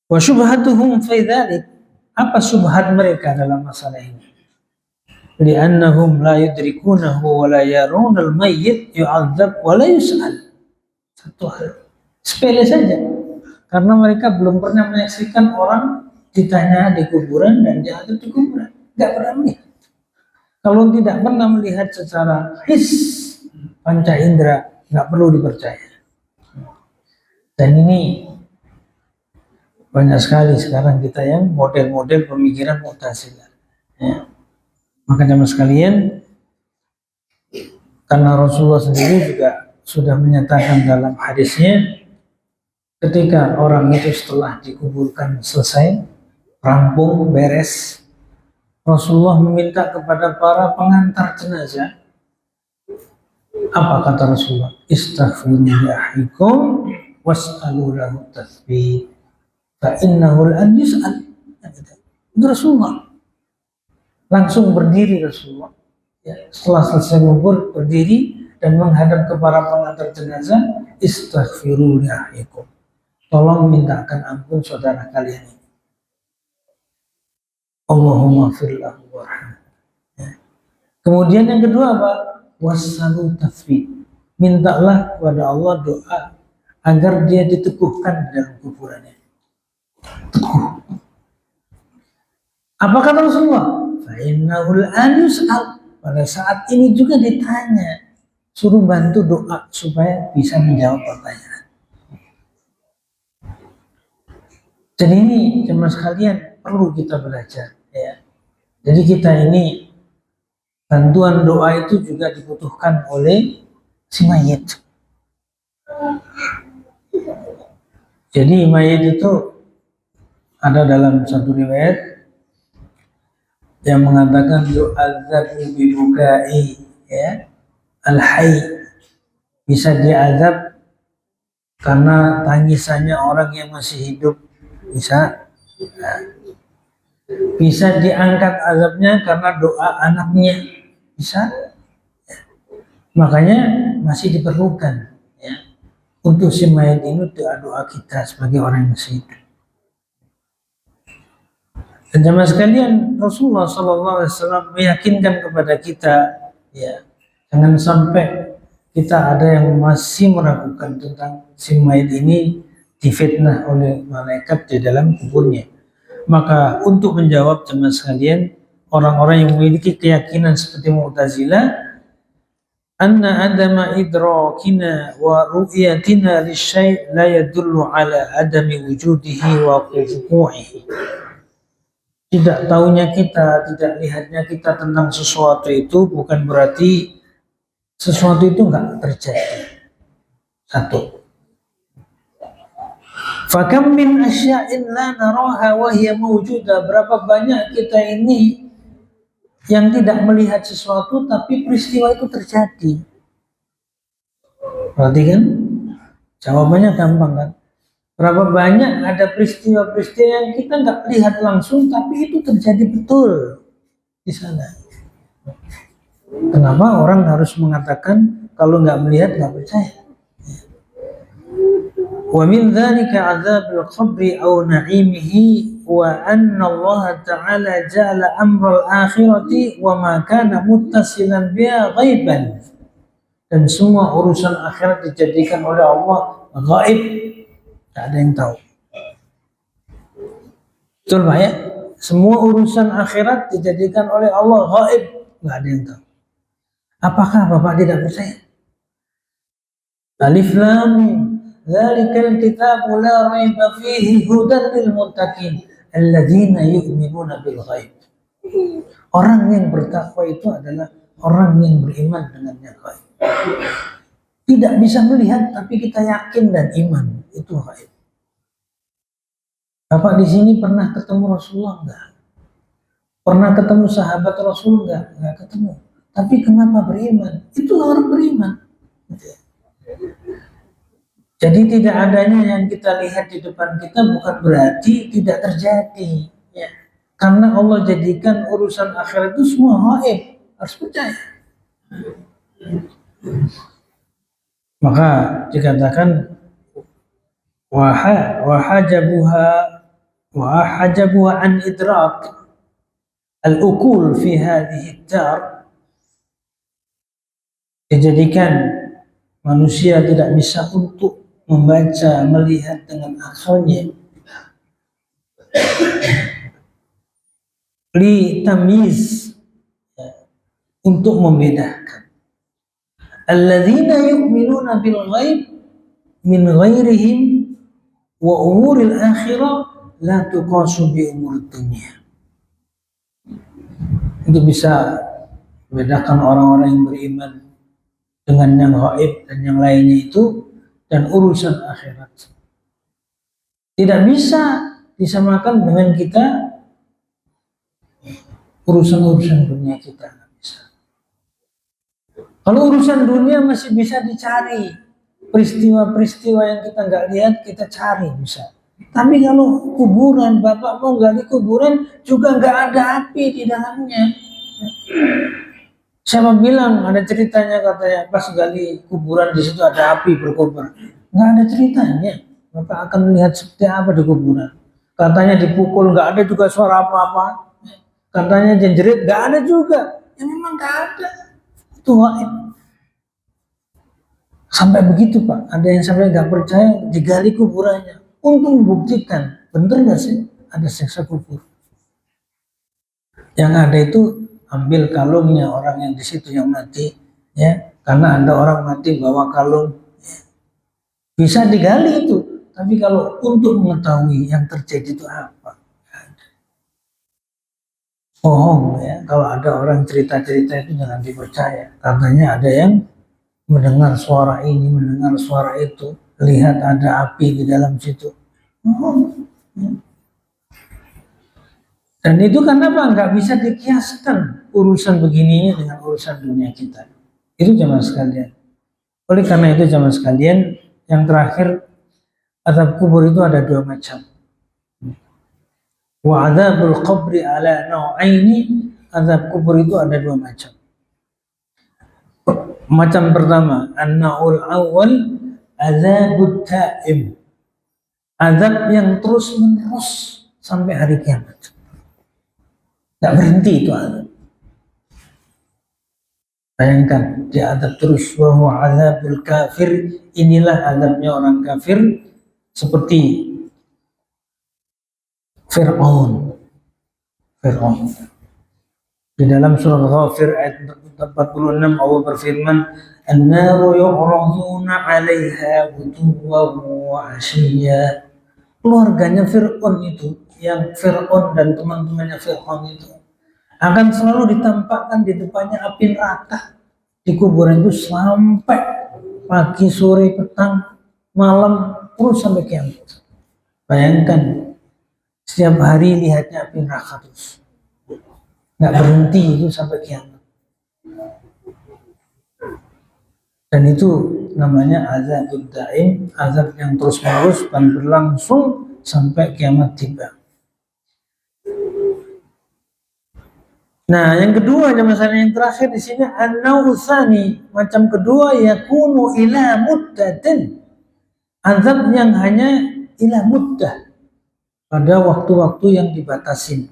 Wa syubhatuhum fi dzalik. Apa syubhat mereka dalam masalah ini? Li'annahum la yudrikunahu wa la yarunal mayyit yu'adzab wa la yus'al. Satu hal sepele saja. Karena mereka belum pernah menyaksikan orang ditanya di kuburan dan diazab di kuburan. Enggak pernah melihat. Kalau tidak pernah melihat secara his panca indera, enggak perlu dipercaya. Dan ini banyak sekali sekarang kita yang model-model pemikiran Mu'tazilah. Ya. Maka jamaah sekalian, karena Rasulullah sendiri juga sudah menyatakan dalam hadisnya, ketika orang itu setelah dikuburkan selesai, rampung, beres, Rasulullah meminta kepada para pengantar jenazah. Apa kata Rasulullah? Istaghfiru li akhikum was'alu lahu tathbit fa innahu al yus'al. Itu Rasulullah. Langsung berdiri Rasulullah. Ya, setelah selesai kubur, berdiri dan menghadap ke para pengantar jenazah, istaghfiru li akhikum. Tolong mintakan ampun saudara kalian ini. Allahumma firlahu warhamhu. Ya. Kemudian yang kedua apa? Wassalu tathbit. Mintalah kepada Allah doa agar dia diteguhkan dalam kuburannya. Teguh. Apa kata Rasulullah? Fa'innahul an yus'al. Pada saat ini juga ditanya, suruh bantu doa supaya bisa menjawab pertanyaan. Dan ini jemaah sekalian perlu kita belajar. Ya. Jadi kita ini bantuan doa itu juga dibutuhkan oleh si mayit. Jadi mayit itu ada dalam satu riwayat yang mengatakan yu'adzabu bibukai, ya, al-hayy, bisa diazab karena tangisannya orang yang masih hidup, bisa. Nah, bisa diangkat azabnya karena doa anaknya, bisa. Makanya masih diperlukan, ya, untuk si mayat ini doa kita sebagai orang yang masih hidup. Dan jemaah sekalian, Rasulullah SAW meyakinkan kepada kita, ya, jangan sampai kita ada yang masih meragukan tentang si mayit ini difitnah oleh malaikat di dalam kuburnya. Maka untuk menjawab jemaah sekalian, orang-orang yang memiliki keyakinan seperti Mu'tazilah, anna adama idrakina wa ru'yatina lisyai' la yadullu ala adami wujudihi wa qufu'ihi. Tidak tahunya kita, tidak lihatnya kita tentang sesuatu itu bukan berarti sesuatu itu enggak terjadi. Satu. Fakam min asya'in la naraha wa hiya mawjuda. Berapa banyak kita ini yang tidak melihat sesuatu tapi peristiwa itu terjadi. Berarti kan? Jawabannya gampang kan? Berapa banyak ada peristiwa-peristiwa yang kita nggak lihat langsung, tapi itu terjadi betul di sana. Kenapa orang harus mengatakan kalau nggak melihat nggak percaya? Wa min dzalika 'adzabil qabri aw na'imihi wa anna Allah ta'ala ja'ala amral akhirati wa ma kana muttasilan biha ghaiban. Dan semua urusan akhirat dijadikan oleh Allah gaib. Tidak ada yang tahu. Betul Pak ya? Semua urusan akhirat dijadikan oleh Allah gaib. Tidak ada yang tahu. Apakah Bapak tidak percaya? Alif Lam Mim. Dzalikal kitabu la raiba fihi hudan lil muttaqin alladzina yu'minuna bil ghaib. Orang yang bertakwa itu adalah orang yang beriman dengan yang gaib. Tidak bisa melihat tapi kita yakin dan iman itu gaib. Bapak di sini pernah ketemu Rasulullah enggak? Pernah ketemu sahabat Rasul nggak? Nggak ketemu. Tapi kenapa beriman? Itu orang beriman. Jadi tidak adanya yang kita lihat di depan kita bukan berarti tidak terjadi. Ya. Karena Allah jadikan urusan akhirat itu semua gaib, harus percaya. Maka dikatakan wahajabuha wahajabuha an idrak al-ukul fi hadhihi dar, dijadikan manusia tidak bisa untuk membaca, melihat dengan akalnya, li tamiz, untuk membedakan alladzina yu'minuna bil ghaib min ghairihim wa umuril akhirah la tuqasu bi umur dunia. Untuk bisa membedakan orang-orang yang beriman dengan yang gaib dan yang lainnya itu dan urusan akhirat. Tidak bisa disamakan dengan kita urusan-urusan dunia kita. Nggak bisa. Kalau urusan dunia masih bisa dicari, peristiwa-peristiwa yang kita nggak lihat kita cari bisa. Tapi kalau kuburan, Bapak mau gali kuburan juga nggak ada api di dalamnya. Siapa bilang ada ceritanya katanya pas gali kuburan di situ ada api berkobar? Nggak ada ceritanya. Bapak akan melihat seperti apa di kuburan. Katanya dipukul nggak ada juga suara apa-apa. Katanya jenjerit nggak ada juga. Ya memang nggak ada. Itu gaib. Sampai begitu Pak. Ada yang sampai nggak percaya digali kuburannya untuk membuktikan bener nggak sih ada siksa kubur. Yang ada itu ambil kalungnya orang yang di situ yang mati, ya, karena ada orang mati bawa kalung, ya. Bisa digali itu, tapi kalau untuk mengetahui yang terjadi itu apa, bohong ya. Kalau ada orang cerita-cerita itu jangan dipercaya, katanya ada yang mendengar suara ini, mendengar suara itu, lihat ada api di dalam situ, bohong. Ya. Dan itu kenapa nggak bisa dikiaskan urusan begininya dengan urusan dunia kita. Itu jamaah sekalian. Oleh karena itu jamaah sekalian, yang terakhir, azab kubur itu ada dua macam. Wa azabul qabri ala nau'aini, azab kubur itu ada dua macam. Macam pertama, an-na'ul awal azabut ta'im. Azab yang terus menerus sampai hari kiamat. Tidak berhenti itu azab. Bayangkan, dia azab terus. Wa huwa azabul kafir. Inilah azabnya orang kafir. Seperti Fir'aun. Di dalam surah Ghafir ayat 46 Allah berfirman, "An-naru yu'raduna 'alaiha ghuduwwan wa 'ashiyya." Keluarganya Fir'aun itu, yang Fir'aun dan teman-temannya Fir'aun itu akan selalu ditampakkan di depannya api neraka di kuburan itu sampai pagi, sore, petang, malam, terus sampai kiamat. Bayangkan setiap hari lihatnya api neraka terus, nggak berhenti itu sampai kiamat. Dan itu namanya azabud daim, azab yang terus menerus dan berlangsung sampai kiamat tiba. Nah, yang kedua, masalah yang terakhir di sini an-nau'utsani, macam kedua yakunu ila muddatin. Azab yang hanya ila muddah, pada waktu-waktu yang dibatasin.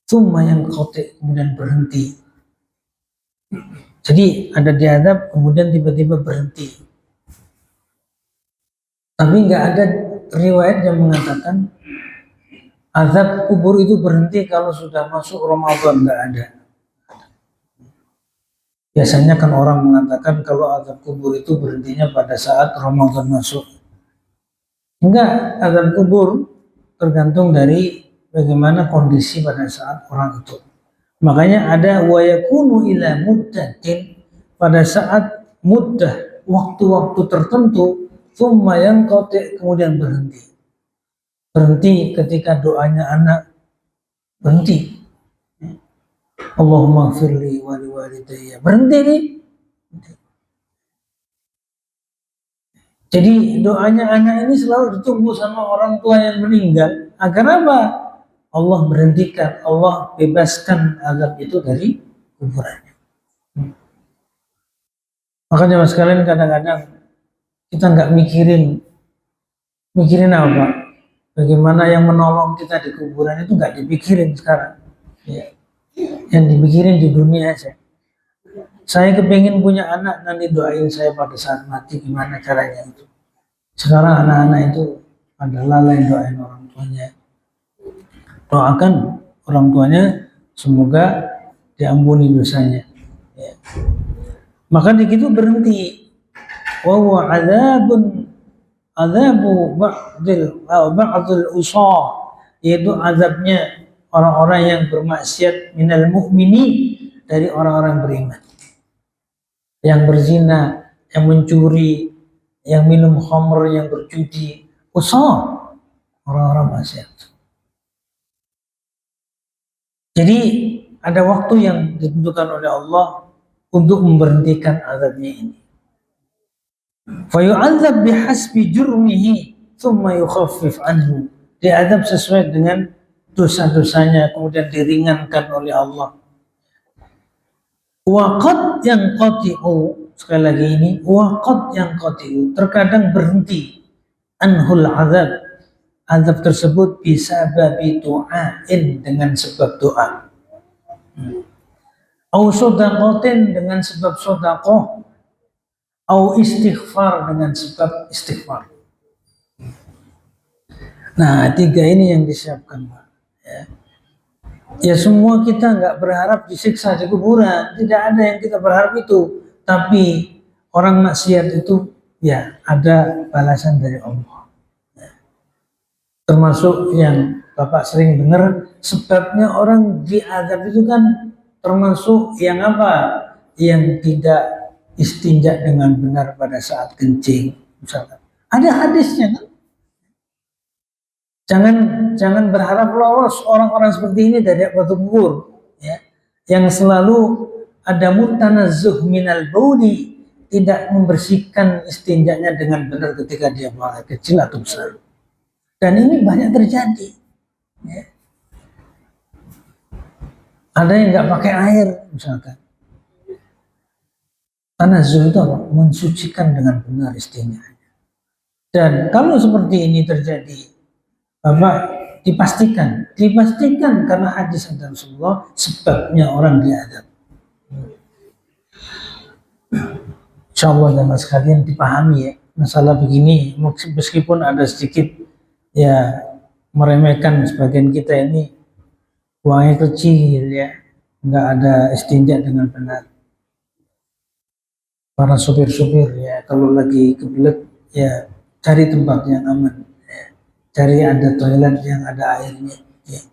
Tsumma yang qati, kemudian berhenti. Jadi ada diazab kemudian tiba-tiba berhenti. Tapi nggak ada riwayat yang mengatakan azab kubur itu berhenti kalau sudah masuk Ramadan, nggak ada. Biasanya kan orang mengatakan kalau azab kubur itu berhentinya pada saat Ramadan masuk. Enggak, azab kubur tergantung dari bagaimana kondisi pada saat orang itu. Makanya ada wa yakunu ila muddatin, pada saat muddah, waktu-waktu tertentu, tsumma yanqati, kemudian berhenti. Berhenti ketika doanya anak berhenti. Allahumma firli wa liwalidayya. Berhenti nih. Jadi doanya anak ini selalu ditunggu sama orang tua yang meninggal. Agar apa? Allah berhentikan, Allah bebaskan azab itu dari kuburannya. Makanya mas kalian kadang-kadang kita nggak mikirin apa? Bagaimana yang menolong kita di kuburan itu nggak dipikirin sekarang. Ya. Yang dipikirin di dunia aja. Saya kepingin punya anak, nanti doain saya pada saat mati gimana caranya itu. Sekarang anak-anak itu pada lalai doain orang tuanya. Doakan orang tuanya semoga diampuni dosanya. Ya. Maka di situ berhenti. Wa huwa azabu ba'dil usah, yaitu azabnya orang-orang yang bermaksiat minal mu'mini, dari orang-orang beriman. Yang berzina, yang mencuri, yang minum khamr, yang berjudi, usah, orang-orang maksiat. Jadi ada waktu yang ditentukan oleh Allah untuk memberhentikan azabnya ini. Fayu'adzab bihasbi jurmihi thumma yukhaffif anhu. Diadab sesuai dengan dosa-dosanya, kemudian diringankan oleh Allah. Waqad yang qati'u, sekali lagi ini, waqad yang qati'u, terkadang berhenti anhul azab, azab tersebut bisa babi du'ain, dengan sebab doa, au sodaqotin, dengan sebab sodakoh, au istighfar, dengan sebab istighfar. Nah, tiga ini yang disiapkan, Pak. Ya semua kita nggak berharap disiksa di kuburan, tidak ada yang kita berharap itu. Tapi orang maksiat itu ya ada balasan dari Allah. Termasuk yang Bapak sering dengar, sebabnya orang diazab itu kan termasuk yang apa? Yang tidak istinja dengan benar pada saat kencing, misalkan. Ada hadisnya kan? Jangan berharap lolos orang-orang seperti ini dari batu kubur, ya. Yang selalu ada mutanazzuh minal bauli, tidak membersihkan istinjanya dengan benar ketika dia buang air kecil atau besar. Dan ini banyak terjadi, ya. Ada yang nggak pakai air, misalkan. Tanazzuh itu apa? Mensucikan dengan benar istinjanya. Dan kalau seperti ini terjadi, Bapak, dipastikan karena hadis dari Rasulullah, sebabnya orang diadab. Insyaallah jamaah sekalian dipahami ya, masalah begini, meskipun ada sedikit ya meremehkan sebagian kita ini, uangnya kecil ya, nggak ada istinja dengan benar. Para sopir-sopir ya, kalau lagi kebelet ya cari tempat yang aman. Cari ada toilet yang ada airnya, ya.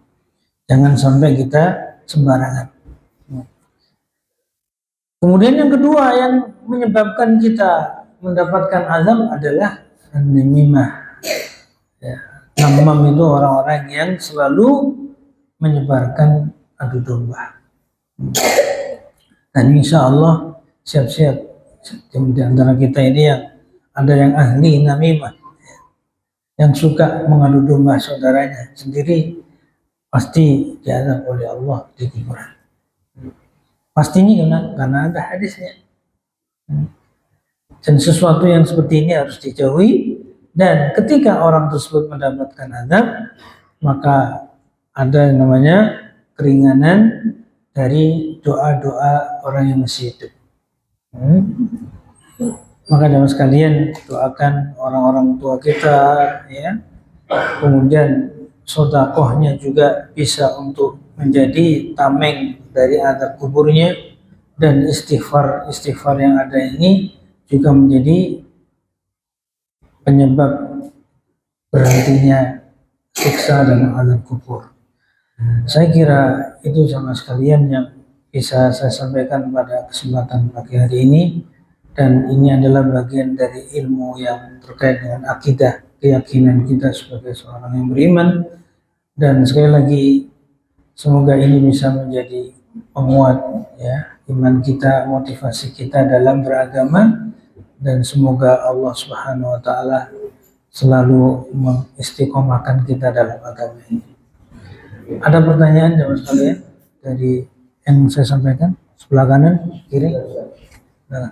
Jangan sampai kita sembarangan. Kemudian yang kedua yang menyebabkan kita mendapatkan azab adalah an-namimah. Ya. Namam itu orang-orang yang selalu menyebarkan adu domba. Dan insya Allah siap-siap di antara kita ini yang ada yang ahli namimah, yang suka mengadu domba saudaranya sendiri, pasti diazab oleh Allah di kuburan. Pastinya karena ada hadisnya. Dan sesuatu yang seperti ini harus dijauhi. Dan ketika orang tersebut mendapatkan azab, maka ada yang namanya keringanan dari doa-doa orang yang masih hidup. Maka jamaah sekalian, doakan orang-orang tua kita, ya. Kemudian sedekahnya juga bisa untuk menjadi tameng dari azab kuburnya, dan istighfar yang ada ini juga menjadi penyebab berhentinya siksa dan azab kubur. Saya kira itu jamaah sekalian yang bisa saya sampaikan pada kesempatan pagi hari ini. Dan ini adalah bagian dari ilmu yang terkait dengan akidah, keyakinan kita sebagai seorang yang beriman. Dan sekali lagi, semoga ini bisa menjadi penguat ya iman kita, motivasi kita dalam beragama, dan semoga Allah Subhanahu wa taala selalu mengistiqomahkan kita dalam agama ini. Ada pertanyaan jamaah sekalian dari yang saya sampaikan sebelah kanan, kiri? Nah,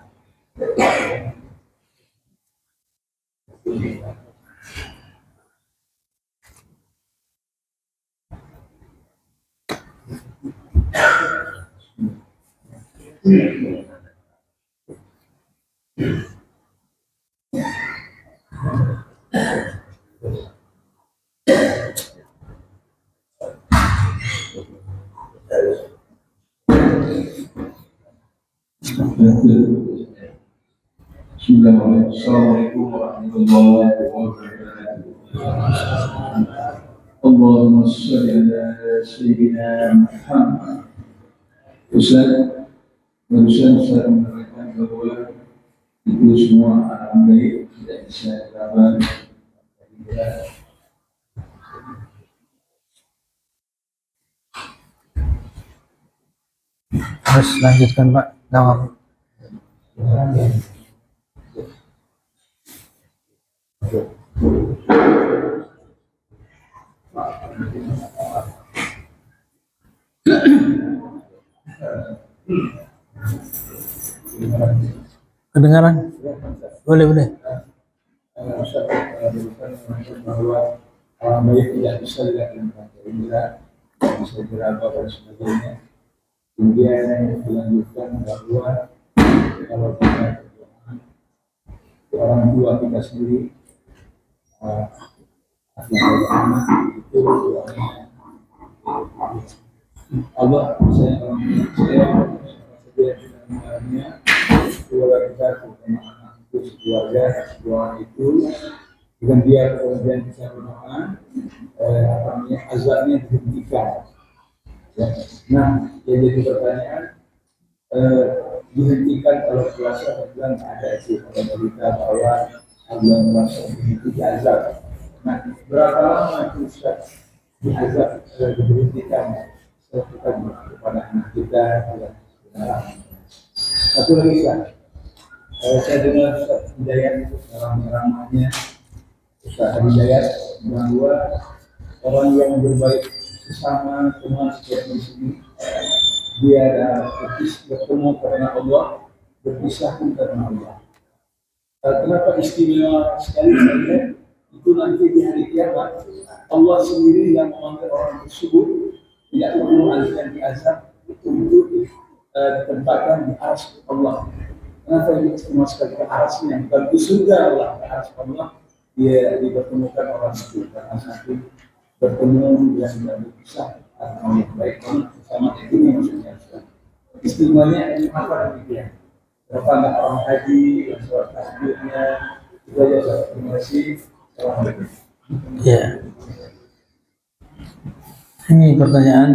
Assalamualaikum warahmatullahi wabarakatuh. Allahumma shalli ala sayyidina Muhammad. Ustaz, barusan saya mengatakan bahwa itu semua alam baik tidak bisa dilawan. harus lanjutkan Pak Nawab. Kedengaran? Boleh. Bahwa orang baik tidak bisa dilakukan gerindra, bisa diraba dan sebagainya. Kemudian dilanjutkan bahwa kalau kita orang tua kita sendiri, anak itu Allah saya sebenarnya keluarga kita terutama anak itu keluarga itu dengan dia kemudian bisa berdoa azabnya dihentikan. Nah, yang jadi pertanyaan dihentikan kalau puasa bilang ada itu kalau berita bahwa bulan puasa itu diazab. Nah, berapa lama itu Ustaz diazab diberhentikan kita kepada anak kita? Satu lagi Ustaz, saya dengar Ustaz Hidayat ceramahnya Ustaz Hidayat bahwa orang yang berbaik sesama teman setiap di sini dia bertemu karena Allah, berpisah pun karena Allah. Kenapa istimewa sekali saja? Itu nanti di hari kiamat Allah sendiri yang memanggil orang tersebut, tidak perlu azab diazab untuk ditempatkan di arsy Allah. Kenapa ini istimewa sekali ke arsy yang bukan di surga Allah, ke arsy Allah dia dipertemukan orang itu karena satu bertemu yang tidak berpisah karena Allah baik sama ini maksudnya. Istimewanya ini apa demikian? Berapa nggak orang haji yang sholat tahajudnya itu aja. Terima kasih. Assalamualaikum. Ya, ini pertanyaan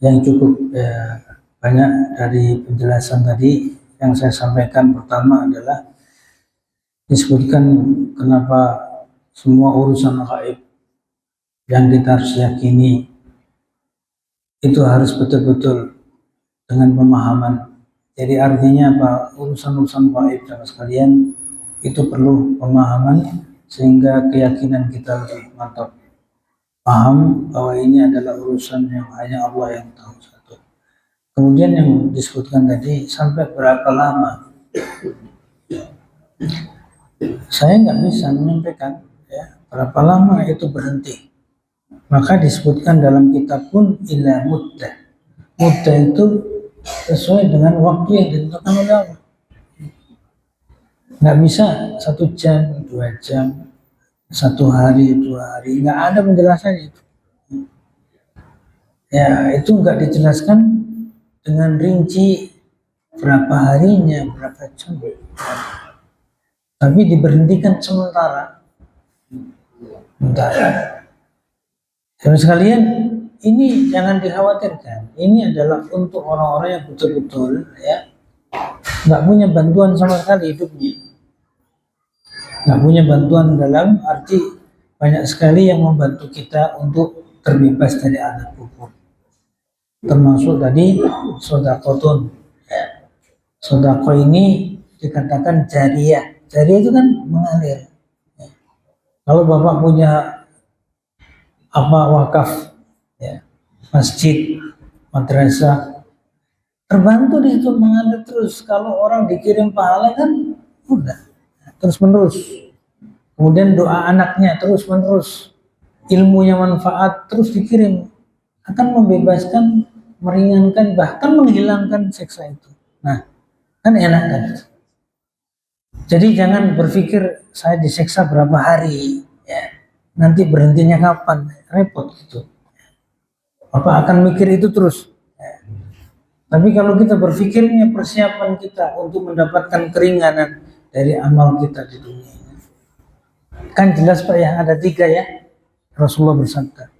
yang cukup banyak. Dari penjelasan tadi yang saya sampaikan, pertama adalah disebutkan kenapa semua urusan gaib yang kita harus yakini itu harus betul-betul dengan pemahaman. Jadi artinya apa? Urusan-urusan gaib sama sekalian itu perlu pemahaman sehingga keyakinan kita lebih mantap. Paham bahwa ini adalah urusan yang hanya Allah yang tahu. Satu. Kemudian yang disebutkan tadi, sampai berapa lama? Saya nggak bisa menyampaikan ya berapa lama itu berhenti. Maka disebutkan dalam kitab pun ila muddah. Muddah itu sesuai dengan waktu yang ditentukan oleh Allah. Nggak bisa 1 jam, 2 jam, 1 hari, 2 hari, nggak ada penjelasannya itu. Ya itu nggak dijelaskan dengan rinci berapa harinya, berapa jam. Tapi diberhentikan sementara. Teman sekalian, ini jangan dikhawatirkan. Ini adalah untuk orang-orang yang betul-betul ya nggak punya bantuan sama sekali hidupnya. Nggak punya bantuan dalam arti banyak sekali yang membantu kita untuk terbebas dari azab kubur. termasuk tadi sodakotun. Ya. Sodako ini dikatakan jariyah. Jariyah itu kan mengalir. Ya. Kalau Bapak punya apa wakaf, ya, masjid, madrasah, terbantu di situ mengalir terus. Kalau orang dikirim pahala kan udah terus menerus. Kemudian doa anaknya terus menerus, ilmunya manfaat terus dikirim, akan membebaskan, meringankan, bahkan menghilangkan siksa itu. Nah, kan enak kan? Jadi jangan berpikir saya disiksa berapa hari, ya. Nanti berhentinya kapan, repot gitu. Bapak akan mikir itu terus. Ya. Tapi kalau kita berpikirnya persiapan kita untuk mendapatkan keringanan dari amal kita di dunia ini, kan jelas Pak ya, ada 3 ya. Rasulullah bersabda,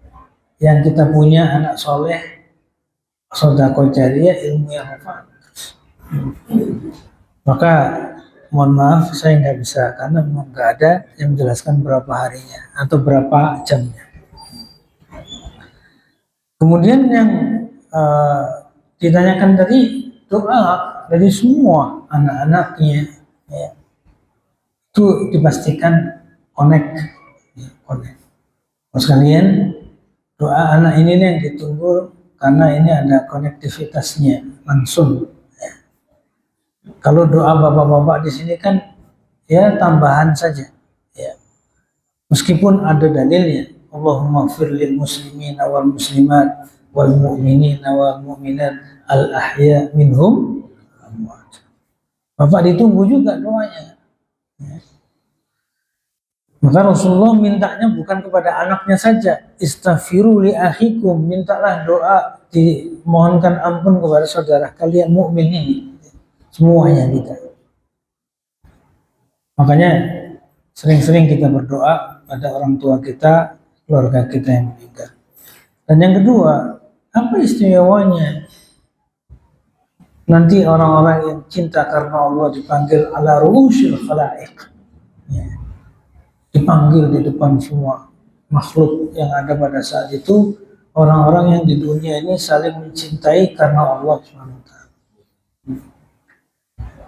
yang kita punya anak soleh, sedekah jariyah, ilmu yang manfaat. Maka mohon maaf saya nggak bisa karena memang nggak ada yang menjelaskan berapa harinya atau berapa jamnya. Kemudian yang ditanyakan tadi, doa dari semua anak-anaknya, ya, itu dipastikan connect, ya, connect. Terus kalian, doa anak ini yang ditunggu karena ini ada konektivitasnya langsung. Ya. Kalau doa bapak-bapak di sini kan ya tambahan saja. Ya. Meskipun ada dalilnya, Allahumma gfir lil muslimin wal muslimat wal mu'minin wal mu'minat al ahya minhum. Bapak ditunggu juga doanya. Ya. Maka Rasulullah mintanya bukan kepada anaknya saja, istaghfiru li akhikum, mintalah doa, dimohonkan ampun kepada saudara kalian mukmin ini, semuanya kita. Makanya sering-sering kita berdoa pada orang tua kita, keluarga kita yang meninggal. Dan yang kedua, apa istimewanya nanti orang-orang yang cinta karena Allah dipanggil ala ru'usyil khalaiq, ya, dipanggil di depan semua makhluk yang ada pada saat itu, orang-orang yang di dunia ini saling mencintai karena Allah SWT.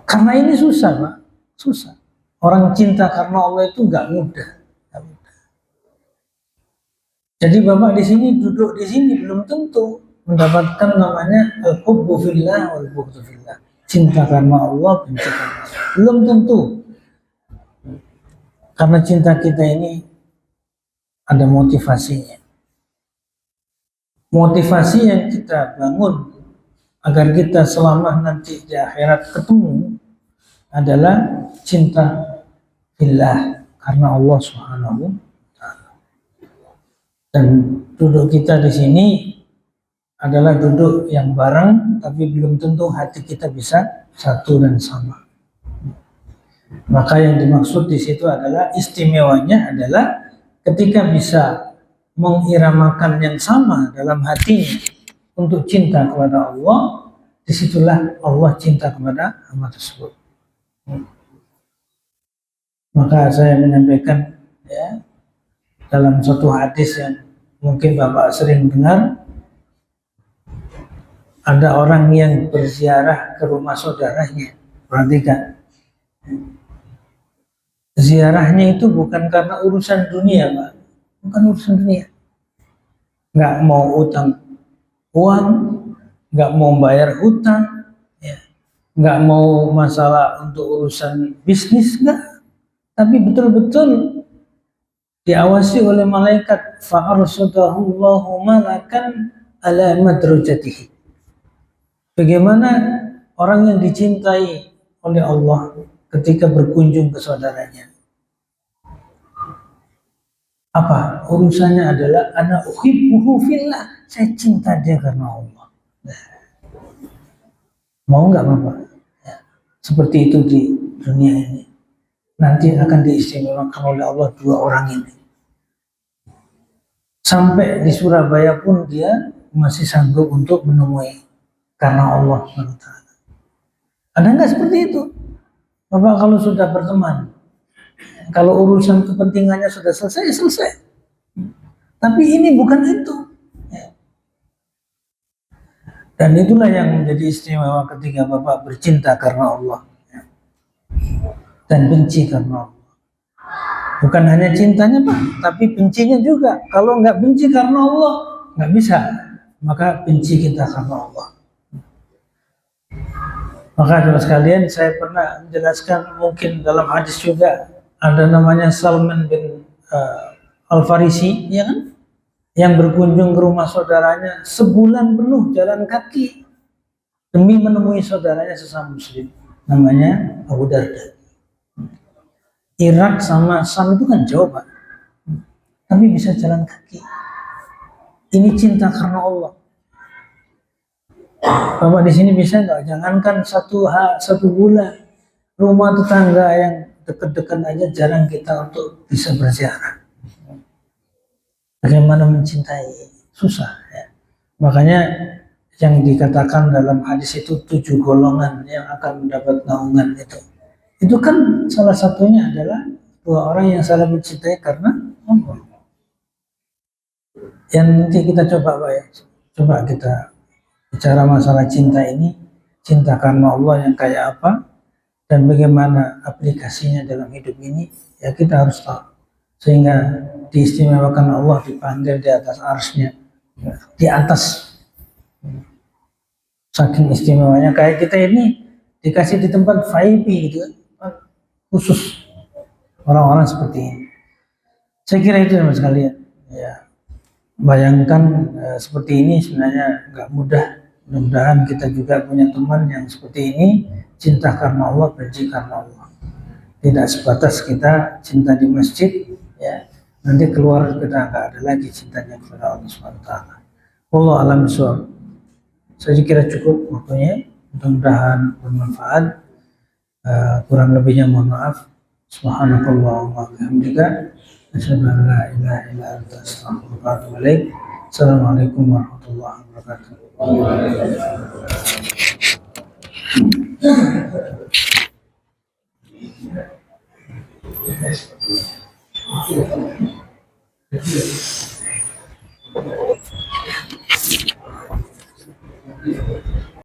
Karena ini susah Pak, susah. Orang cinta karena Allah itu nggak mudah. Jadi Bapak di sini duduk di sini belum tentu mendapatkan namanya al-hubbu fillah wal bughdu fillah. Cinta karena Allah, benci karena Allah. Belum tentu. Karena cinta kita ini ada motivasinya. Motivasi yang kita bangun agar kita selamat nanti di akhirat ketemu adalah cinta fillah karena Allah Subhanahu. Dan duduk kita di sini adalah duduk yang bareng, tapi belum tentu hati kita bisa satu dan sama. Maka yang dimaksud di situ adalah istimewanya adalah ketika bisa mengiramakan yang sama dalam hatinya untuk cinta kepada Allah, disitulah Allah cinta kepada hamba tersebut. Maka saya menyampaikan ya, dalam suatu hadis yang mungkin Bapak sering dengar, ada orang yang berziarah ke rumah saudaranya. Perhatikan, ziarahnya itu bukan karena urusan dunia Pak, bukan urusan dunia, nggak mau utang uang, nggak mau bayar hutang, ya, nggak mau masalah untuk urusan bisnis, nggak, tapi betul-betul diawasi oleh malaikat, fa'arsadahullahu malakan ala madrajatihi. Bagaimana orang yang dicintai oleh Allah ketika berkunjung ke saudaranya. Apa? Urusannya adalah ana uhibbuhu fillah, saya cinta dia karena Allah. Mau nggak Bapak? Ya. Seperti itu di dunia ini. Nanti akan diistimewakan oleh Allah 2 orang ini. Sampai di Surabaya pun dia masih sanggup untuk menemui karena Allah SWT. Ada nggak seperti itu? Bapak kalau sudah berteman, kalau urusan kepentingannya sudah selesai, selesai. Tapi ini bukan itu. Dan itulah yang menjadi istimewa ketika Bapak bercinta karena Allah dan benci karena Allah. Bukan hanya cintanya Pak, tapi bencinya juga. Kalau nggak benci karena Allah, nggak bisa. Maka benci kita karena Allah. Maka teman sekalian, saya pernah menjelaskan mungkin dalam hadis juga ada namanya Salman bin Al-Farisi, ya kan? Yang berkunjung ke rumah saudaranya sebulan penuh jalan kaki demi menemui saudaranya sesama muslim, namanya Abu Darda. Irak sama Sam itu kan jauh Pak, tapi bisa jalan kaki. Ini cinta karena Allah. Bapak di sini bisa nggak? Jangankan satu bulan, rumah tetangga yang dekat-dekat aja jarang kita untuk bisa berziarah. Bagaimana mencintai? Susah ya. Makanya yang dikatakan dalam hadis itu 7 golongan yang akan mendapat naungan itu. Itu kan salah satunya adalah 2 orang yang saling mencintai karena Allah. Yang nanti kita coba Pak ya. Coba kita bicara masalah cinta ini. Cinta karena Allah yang kayak apa dan bagaimana aplikasinya dalam hidup ini, ya kita harus tahu. Sehingga diistimewakan Allah dipanggil di atas arsy-Nya, di atas, saking istimewanya. Kayak kita ini dikasih di tempat VIP gitu, khusus orang-orang seperti ini. Saya kira itu teman sekalian. Ya, bayangkan seperti ini sebenarnya nggak mudah. Mudah-mudahan kita juga punya teman yang seperti ini, cinta karena Allah, benci karena Allah. Tidak sebatas kita cinta di masjid, ya. Nanti keluar kita nggak ada lagi cintanya kepada Allah SWT. Allah alam bisawab. Saya kira cukup waktunya. Mudah-mudahan bermanfaat. Kurang lebihnya mohon maaf. Subhanakallahumma wa bihamdika asyhadu an la ilaha illa anta astaghfiruka wa atubu ilaik. Assalamualaikum warahmatullahi wabarakatuh.